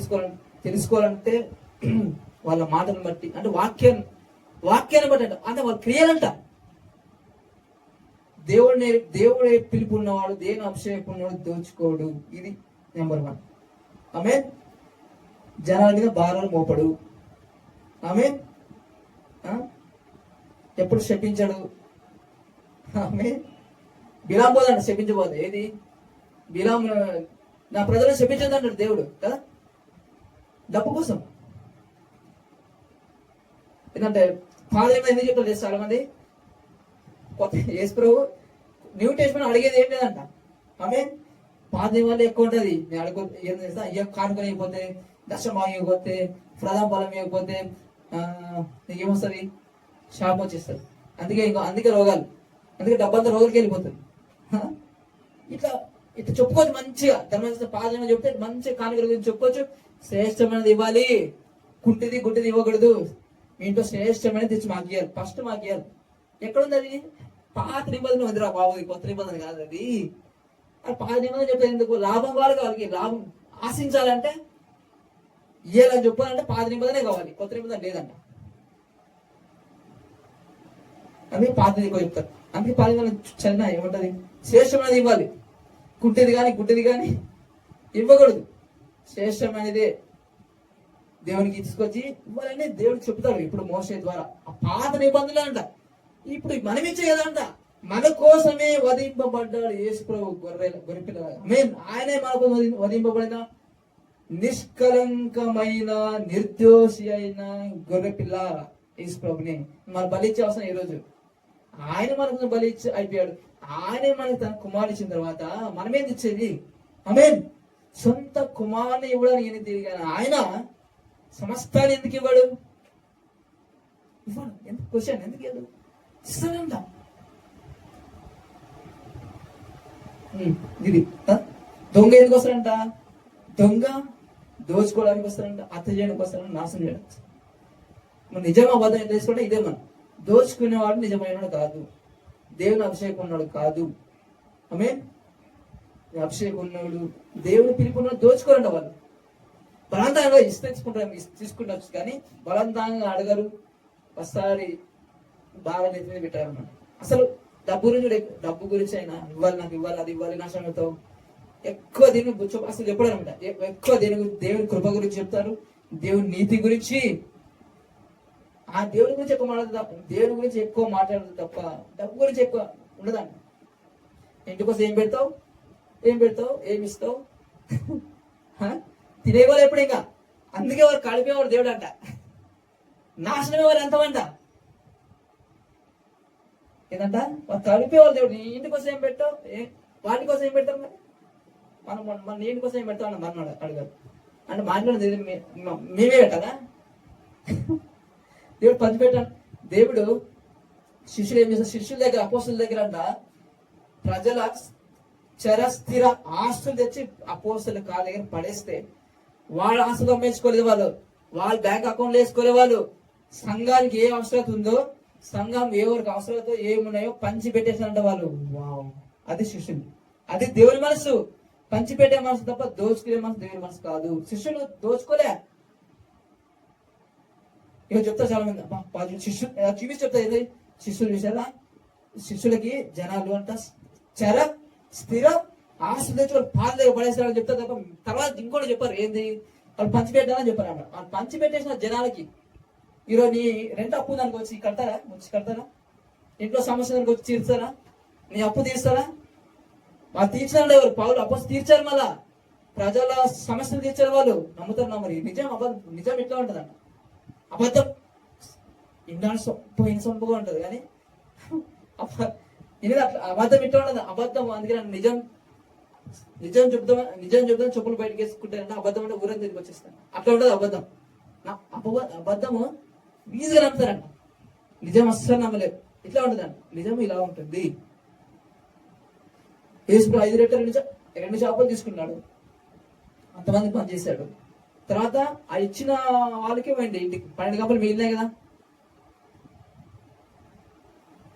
తెలుసుకోవాలంటే వాళ్ళ మాటను బట్టి, అంటే వాక్యాన్ని బట్టి, అంటే వాళ్ళ క్రియలంట. దేవుడిని దేవుడే పిలుపు ఉన్నవాడు, దేవుని అభిషేకం ఉన్నవాడు దోచుకోడు. ఇది నెంబర్ 1. ఆమె జనాల మీద భారాలు మోపడు. ఆమె ఎప్పుడు శపించాడు. ఆమె బిలాం పోదంట, శపించబోదు. ఏది బిలాం, నా ప్రజలను శపించదు అంటాడు దేవుడు కదా, డబ్బు కోసం. ఎందుకంటే పాదం ఎందుకు చెప్తారు చాలా మంది, కొత్త యేసు ప్రభు న్యూ టెస్ట్మెంట్ అడిగేది ఏం లేదంట. ఆమె పాత నియమాలు ఎక్కువ ఉంటుంది. నేను అడుగు ఏం చేస్తా, కానుకొని ఇవ్వకపోతే, దశమాగం ఇవ్వకపోతే, ప్రథమ ఫలం ఇవ్వకపోతే నీకేమొస్తుంది, శాపం వచ్చేస్తుంది. అందుకే రోగాలు, అందుకే డబ్బంతా రోగులకి వెళ్ళిపోతుంది. ఇట్లా ఇట్లా చెప్పుకోవచ్చు మంచిగా. ధర్మశాస్త్రం పాదం చెప్తే మంచిగా కానుకల గురించి చెప్పుకోవచ్చు. శ్రేష్టమైనది ఇవ్వాలి, కుంటిది గుడ్డిది ఇవ్వకూడదు. మీ ఇంట్లో శ్రేష్టమైనది తెచ్చి మాకు ఇవ్వాలి, ఫస్ట్ మాకు ఇవ్వాలి. ఎక్కడుంది అది? పాత నిబంధన ఉందిరా బాబు, కొత్త నిబంధన కాదు అది. పాత నిబంధన చెప్పేది ఎందుకు? లాభం కావాలి, వాళ్ళకి లాభం ఆశించాలంటే ఇయ్యాలని చెప్పాలంటే పాత నిబంధనే కావాలి, కొత్త నిబంధన లేదంట. అందుకే పాతది ఎక్కువ చెప్తారు. అందుకే పాత నిబంధన చదివినా ఏముంటది, శ్రేష్టమైనది ఇవ్వాలి, కుంటిది కానీ గుడ్డిది కానీ ఇవ్వకూడదు. శ్రేష్టమైనదే దేవునికి తీసుకొచ్చి ఇవ్వాలని దేవుడికి చెప్తాడు. ఇప్పుడు మోషే ద్వారా ఆ పాత నిబంధనలు అంట. ఇప్పుడు మనం ఇచ్చే కదంట, మన కోసమే వధింపబడ్డాడు యేసు ప్రభు, గొర్రెపిల్ల. ఆయనే మనకు వధింపబడిన నిష్కలంకమైన నిర్దోషి అయిన గొర్రెపిల్ల యేసు ప్రభుని మనం బలిచ్చే అవసరం. ఈరోజు ఆయన మనకు బలిచ్చి అయిపోయాడు. ఆయనే మనకు తన కుమారుడు ఇచ్చిన తర్వాత మనమేది ఇచ్చేది? ఆమేన్. సొంత కుమారుని ఇవ్వడానికి నేను తిరిగాను. ఆయన సమస్తాన్ని ఎందుకు ఇవ్వడు? ఇవ్వడు. ఎందుకు? క్వశ్చన్ ఎందుకు ఇవ్వడు? ఇస్తాడంట. ఇది దొంగ ఎందుకు వస్తాడంట? దొంగ దోచుకోవడానికి వస్తాడంట, హత్య చేయడానికి వస్తాడంట, నాశనం చేయడానికి. మనం నిజం అబద్ధం ఏం తెలుసుకుంటే ఇదే. మనం దోచుకునేవాడు నిజమైనడు కాదు, దేవుని అభిషేకం ఉన్నాడు కాదు. ఆమేన్. అభిషేకం ఉన్నాడు, దేవుని పిలుపు ఉన్నాడు. దోచుకోరంట వాళ్ళు. బలవంతంగా తీసుకుంటారు కానీ బలవంతంగా అడగరు. ఒకసారి బాగా నెత్తి మీద పెట్టారు అన్నమాట. అసలు డబ్బు గురించి అయినా ఇవ్వాలి, నాకు ఇవ్వాలి, అది ఇవ్వాలి, నాశనంతో ఎక్కువ దీని అసలు చెప్పడం అనమాట. ఎక్కువ దేవుని కృప గురించి చెప్తారు, దేవుని నీతి గురించి. ఆ దేవుని గురించి ఎక్కువ మాట్లాడదు, దేవుని గురించి ఎక్కువ మాట్లాడదు తప్ప డబ్బు గురించి ఎక్కువ ఉండదంట. ఇంటికోసం ఏం పెడతావు, ఏమి ఇస్తావు, తినేవాళ్ళు ఎప్పుడు ఇంకా. అందుకే వారు కడిపేవాడు దేవుడు అంట, నాశనమే వారు ఎంతమంట. ఏంటంట? వారు కలిపేవాళ్ళు దేవుడు. నీ ఇంటి కోసం ఏం పెట్టావు, వాటి కోసం ఏం పెడతారు? మరి మన నీ ఇంటి కోసం ఏం పెడతావు అన్న మన అడగారు అంటే మాట్లాడేది మేమే పెట్టాలా? దేవుడు పంచి పెట్టాడు. దేవుడు శిష్యులు ఏం చేస్తారు? శిష్యుల దగ్గర, అపోస్తుల దగ్గర అంట ప్రజల చరస్థిర ఆస్తులు తెచ్చి అపోస్తుల కాళ్ళ దగ్గర పడేస్తే వాళ్ళ ఆస్తులు అమ్మేసుకోలేదు, వాళ్ళ బ్యాంక్ అకౌంట్లు వేసుకోలేదు. వాళ్ళు సంఘానికి ఏ అవసరం ఉందో, సంఘం ఎవరికి అవసరంతో ఏమున్నాయో పంచి పెట్టేసారంట వాళ్ళు. అది శిష్యులు, అది దేవుని మనసు. పంచిపెట్టే మనసు తప్ప దోచుకునే మనసు దేవుని మనసు కాదు. శిష్యులు దోచుకోలే. ఇక చెప్తా చాలా మంది శిష్యులు చూపించి చెప్తా. ఏది శిష్యులు చూసారా? శిష్యులకి జనాలు అంట చర స్థిర ఆస్తులు తెచ్చి వాళ్ళు పాలు దగ్గర పడేస్తారని చెప్తారు తప్ప తర్వాత ఇంకోటి చెప్పారు. ఏంది? వాళ్ళు పంచిపెట్టాలని చెప్పారు అన్నమాట. వాళ్ళు పంచిపెట్టేసిన జనాలకి ఈరోజు నీ రెంట్ అప్పు దానికి వచ్చి కడతారా? ఇంట్లో సమస్య దానికి వచ్చి తీర్చారా? నీ అప్పు తీర్చారా? వాళ్ళు తీర్చారంటే ఎవరు? పౌలు అపోస్తలులు తీర్చారు. మళ్ళా ప్రజల సమస్యలు తీర్చారు వాళ్ళు. నమ్ముతారు మరి నిజం అబద్ధం? నిజం ఎట్లా ఉంటుందంట? అబద్ధం ఇన్నాళ్ళు పోయిన సొంపుగా ఉంటుంది కానీ ఇది అట్లా అబద్ధం ఇట్లా ఉండదు. అబద్ధం అందుకే నిజం చెప్తాం చెప్పులు బయటకు వేసుకుంటారంటే అబద్ధం అంటే ఊరంతా తిరిగి వచ్చేస్తాను. అట్లా ఉంటుంది అబద్ధం. అబద్ధము ఈజీగా నమ్ముతారంట, నిజం అస్సలు నమ్మలేదు. ఇట్లా ఉంటుందంట. నిజం ఇలా ఉంటుంది. యేసు 5 రెట్లు 2 చేపలు తీసుకున్నాడు, అంతమంది పని చేశాడు. తర్వాత ఆ ఇచ్చిన వాళ్ళకే పోయింది ఇంటికి 12 గంపలు మిగిలినాయి కదా.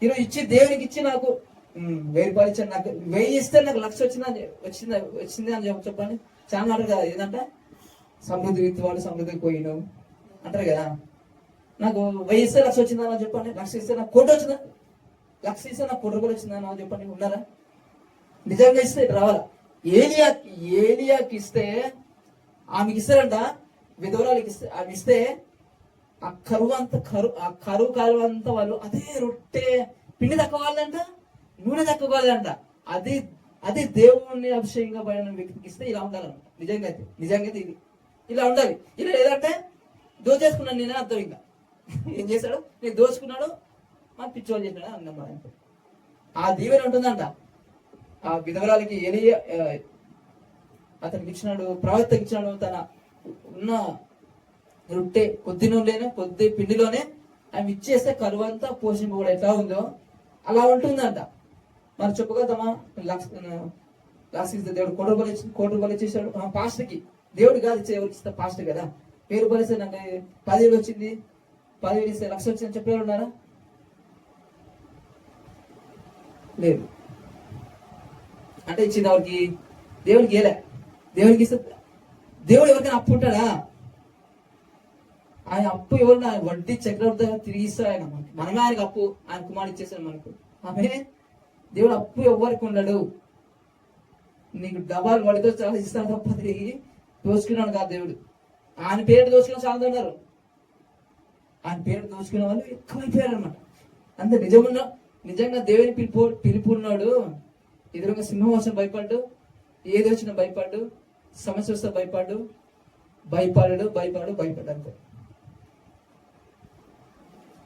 ఈరోజు ఇచ్చి దేవునికి ఇచ్చి నాకు 1000 రూపాయలు ఇచ్చాను, నాకు 1000 ఇస్తే నాకు 1,00,000 వచ్చింది అని చెప్పండి. చాలా అంటారు కదా, ఏంటంటే సమృద్ధి విత్తి వాళ్ళు సమృద్ధికి పోయిను అంటారు కదా. నాకు 1000 ఇస్తే 1,00,000 వచ్చిందని చెప్పండి. 1,00,000 ఇస్తే నాకు 1,00,000 వచ్చిందా? లక్ష ఇస్తే నాకు 1 రూపాయలు వచ్చిందని చెప్పండి, ఉన్నారా? నిజంగా ఇస్తే రావాలా? ఏలియాకి ఇస్తే ఆమెకి ఇస్తారంట, విధవరాలకి ఇస్తే ఆమె ఇస్తే ఆ కరువు కాలువ అంతా వాళ్ళు అదే రొట్టె పిండి తక్కువాలంట, నూనె తక్కువాలంట. అది దేవుణ్ణి అభిషేకంగా పడిన వ్యక్తికి ఇస్తే ఇలా ఉండాలన్నమాట. నిజంగా అయితే ఇది ఇలా ఉండాలి. ఇలా లేదంటే దోచేసుకున్నాను నేనే అర్థం. ఇంకా ఏం చేశాడు? నేను దోచుకున్నాడు, మా పిచ్చోళ్ళు చేసినాడు అన్నమాట. ఆ దీవెన ఉంటుందంట ఆ విధవరాలకి. ఎలియా అతనికి ఇచ్చినాడు, ప్రవక్తకి ఇచ్చినాడు. తన ఉన్న రొట్టె కొద్ది నూనెలోనే, కొద్ది పిండిలోనే ఆమె ఇచ్చేస్తే కరువంతా పోషింపు కూడా ఎట్లా ఉందో అలా ఉంటుందంట. మనం చెప్పగలుగుతామా? లాస్ట్ ఇస్తే దేవుడు 1 రూపాయలు ఇచ్చేసాడు పాస్టర్కి. దేవుడు కాదు ఇచ్చే, ఎవరికి ఇస్తా? పాస్టర్ కదా. 1000 రూపాయలు ఇస్తే నాకు 10,000 వచ్చింది, 10,000 ఇస్తే 1,00,000 వచ్చిందని చెప్పేవాళ్ళు ఉన్నారా? లేదు. అంటే ఇచ్చింది ఎవరికి? దేవుడికి ఏలే. దేవుడికి ఇస్తే దేవుడు ఎవరికైనా అప్పు ఉంటాడా? ఆయన అప్పు ఎవరిన వడ్డీ చక్రవర్తి తిరిగి ఇస్తాడు ఆయన. మనమే ఆయనకు అప్పు, ఆయన కుమారుడు ఇచ్చేసాడు మనకు. ఆమె దేవుడు అప్పు ఎవరికి ఉండడు. నీకు డబాల్ వడ్డీతో చాలా ఇస్తాడు తప్ప తిరిగి దోచుకున్నాడు కాదు దేవుడు. ఆయన పేరు దోచుకున్న చాలా ఉన్నారు. ఆయన పేరు దోచుకునే వాళ్ళు ఎక్కువైపోయారు అనమాట. అంతే. నిజంగా దేవుని పిలుపున్నాడు. ఎదురుగా సింహం వచ్చిన భయపడ్డు, ఏది వచ్చినా భయపడ్డు, సమస్య వస్తే భయపడ్డు అంతే.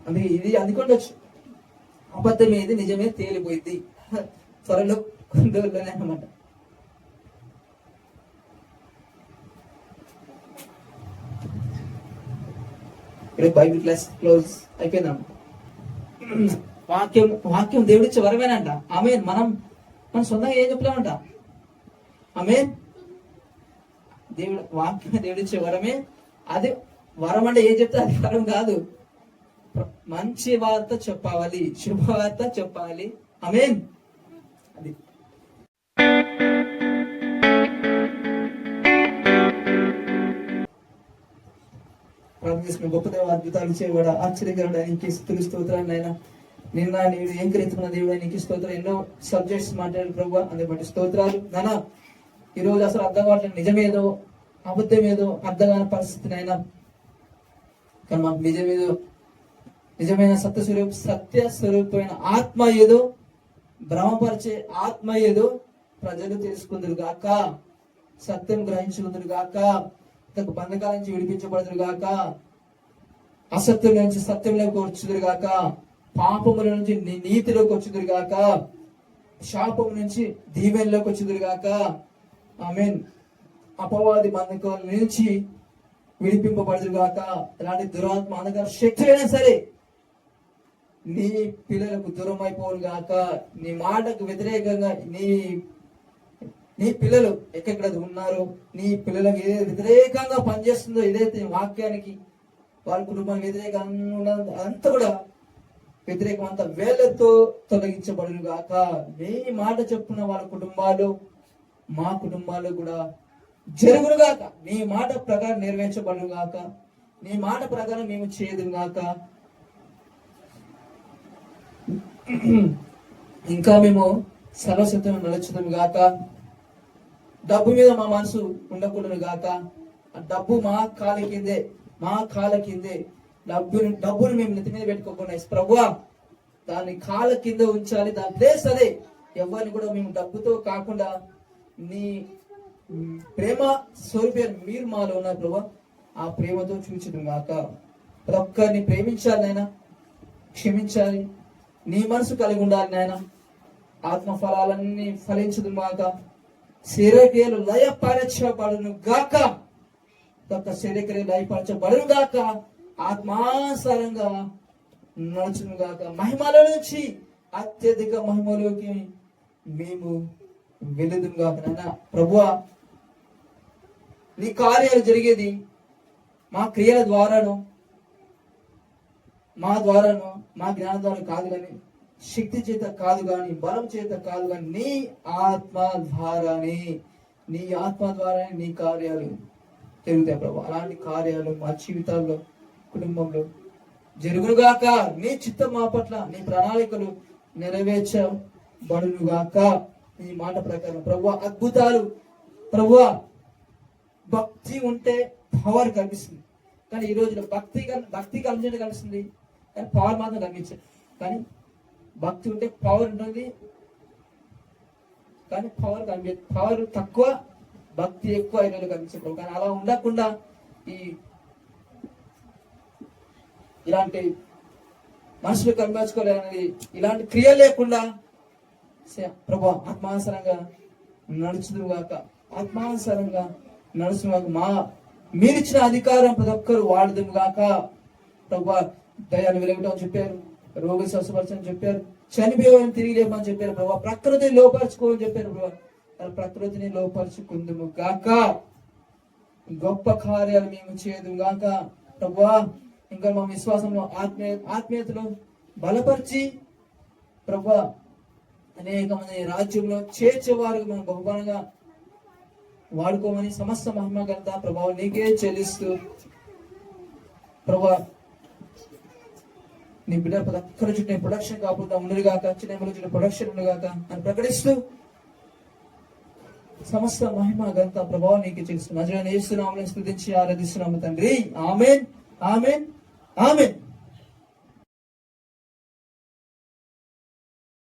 అందుకే ఇది అందుకుండొచ్చు. అబద్ధం ఏది నిజమే తేలిపోయింది త్వరలో కొన్ని రోజుల్లోనే అన్నమాట. ఇప్పుడు బైబిల్ క్లాస్ క్లోజ్ అయిపోయిందన్నమాట. వాక్యం దేవుడిచ్చే వరమేనంట. ఆమెన్. మనం సొంతంగా ఏం చెప్పలేమంట. ఆమెన్. వాక్యం దేవుడిచ్చే వరమే. అది వరం అంటే ఏం చెప్తే అది వరం కాదు. మంచి వార్త చెప్పాలి, శుభవార్త చెప్పాలి. ఆమేన్. అది ప్రార్థిస్తున్న గొప్ప దేవ, అద్భుతాలు చేయబడ ఆశ్చర్యకరుడు నీకు స్తోత్రాలు నాయన. నిన్న నీవు ఏం గ్రహించుకున్న దేవుడు నీకు స్తోత్రం. ఎన్నో సబ్జెక్ట్స్ మాట్లాడారు ప్రభు, అందుకు బట్టి స్తోత్రాలు నాన్న. ఈరోజు అసలు అర్థం కావట్లేదు, నిజమేదో అబద్ధం ఏదో అర్థం కాని పరిస్థితి నాయన. కానీ మాకు నిజమైన సత్య స్వరూపమైన ఆత్మ ఏదో, భ్రమపరిచే ఆత్మ ఏదో ప్రజలు తెలుసుకుందరు గాక, సత్యం గ్రహించుకుందరు గాక, తన బంధకాల నుంచి విడిపించబడుదురు గాక, అసత్యం నుంచి సత్యంలోకి వచ్చుదురు గాక, పాపముల నుంచి నీతిలోకి వచ్చుదురు గాక, శాపం నుంచి దీవెనలోకి వచ్చుదురు గాక. ఆమేన్. అపవాది బంధకాల నుంచి విడిపింపబడుదురు గాక. ఇలాంటి దురాత్మ అంధకార శక్తి అయినా సరే నీ పిల్లలకు దూరం అయిపోను గాక. నీ మాటకు వ్యతిరేకంగా నీ పిల్లలు ఎక్కడ ఉన్నారు, నీ పిల్లలకు ఏదైతే వ్యతిరేకంగా పనిచేస్తుందో, ఏదైతే వాక్యానికి వాళ్ళ కుటుంబానికి వ్యతిరేకంగా అంతా కూడా వ్యతిరేకం అంతా వేళ్లతో తొలగించబడును గాక. నీ మాట చెప్పున వాళ్ళ కుటుంబాలు, మా కుటుంబాలు కూడా జరుగును గాక. నీ మాట ప్రకారం నెరవేర్చబడును గాక. నీ మాట ప్రకారం మేము చేయదు గాక. ఇంకా మేము సర్వసత్యం నడుచుదాం గాక. డబ్బు మీద మా మనసు ఉండకూడదు గాక. ఆ డబ్బు మా కాళ్ళ కిందే డబ్బును మేము నెత్తి మీద పెట్టుకోకుండా ప్రభువా దాన్ని కాళ్ళ కింద ఉంచాలి. దాని ప్లేస్ అదే. ఎవరిని కూడా మేము డబ్బుతో కాకుండా నీ ప్రేమ స్వరూపాన్ని మీరు మాలో ఉన్నారు ప్రభా, ఆ ప్రేమతో చూచడం గాక. ప్రతి ఒక్కరిని ప్రేమించాలి నాయన, క్షమించాలి, నీ మనసు కలిగి ఉండాలి నాయన. ఆత్మ ఫలాలన్నీ ఫలించదు గాక. శరీరక్రియలు లయపరచబడును గాక. శరీరక్రియలు లయపరచబడును గాక. ఆత్మానుసారంగా నడుచును గాక. మహిమల నుంచి అత్యధిక మహిమలోకి మేము వెళుదుం గాక నాయన. ప్రభువా నీ కార్యాలు జరిగేది మా క్రియల ద్వారాను, మా జ్ఞానం ద్వారా కాదు కానీ, శక్తి చేత కాదు కానీ, బలం చేత కాదు కానీ, నీ ఆత్మ ద్వారానే నీ కార్యాలు జరుగుతాయి ప్రభు. అలాంటి కార్యాలు మా జీవితాల్లో, కుటుంబంలో జరుగునుగాక. నీ చిత్తం మా పట్ల, నీ ప్రణాళికలు నెరవేర్చబడునుగాక. ఈ మాట ప్రకారం ప్రభువా అద్భుతాలు, ప్రభువా భక్తి ఉంటే పవర్ కనిపిస్తుంది. కానీ ఈ రోజులో భక్తి కనిపించడం కనిపిస్తుంది, కానీ పవర్ మాత్రం కనిపించదు. కానీ భక్తి ఉంటే పవర్ ఉంటుంది, కానీ పవర్ తక్కువ, భక్తి ఎక్కువ ఈ రోజు కనిపించదు. కానీ అలా ఉండకుండా ఇలాంటి మనుషులు కనిపించుకోలేనది, ఇలాంటి క్రియ లేకుండా ప్రభు ఆత్మానుసారంగా నడుచుదుగాక, ఆత్మానుసారంగా నడుచుగాక. మీరిచ్చిన అధికారం ప్రతి ఒక్కరు వాడదుము గాక. ప్రభు దయాన్ని వెలుగుతామని చెప్పారు, రోగి స్వస్థపరచని చెప్పారు, చనిపోయామని తిరిగి లేమని చెప్పారు. ప్రభు ప్రకృతిని లోపరుచుకోమని చెప్పారు. ప్రభు ప్రకృతిని లోపరుచుకుందుము గాక. గొప్ప కార్యాలు మేము చేయదుము గాక. ప్రభు ఇంకా మా విశ్వాసంలో ఆత్మీయతలో బలపరిచి ప్రభు అనేక మంది రాజ్యంలో చేర్చేవారు మనం బహుమానంగా వాడుకోమని సమస్త మహిమ ఘనత ప్రభావం నీకే చెల్లిస్తూ ప్రభా నీ బిడ్డ అక్కడ చుట్టూ ప్రొడక్షన్ కాకుండా ఉండరుగాక, చిన్న చుట్టూ ప్రొడక్షన్ ఉండగాక అని ప్రకటిస్తూ సమస్త మహిమ ఘనత ప్రభావం నీకే చెల్లిస్తూ నజరేయుడైన యేసు నామములో స్తుతించి ఆరాధిస్తున్నాము తండ్రి. ఆమేన్, ఆమేన్, ఆమేన్.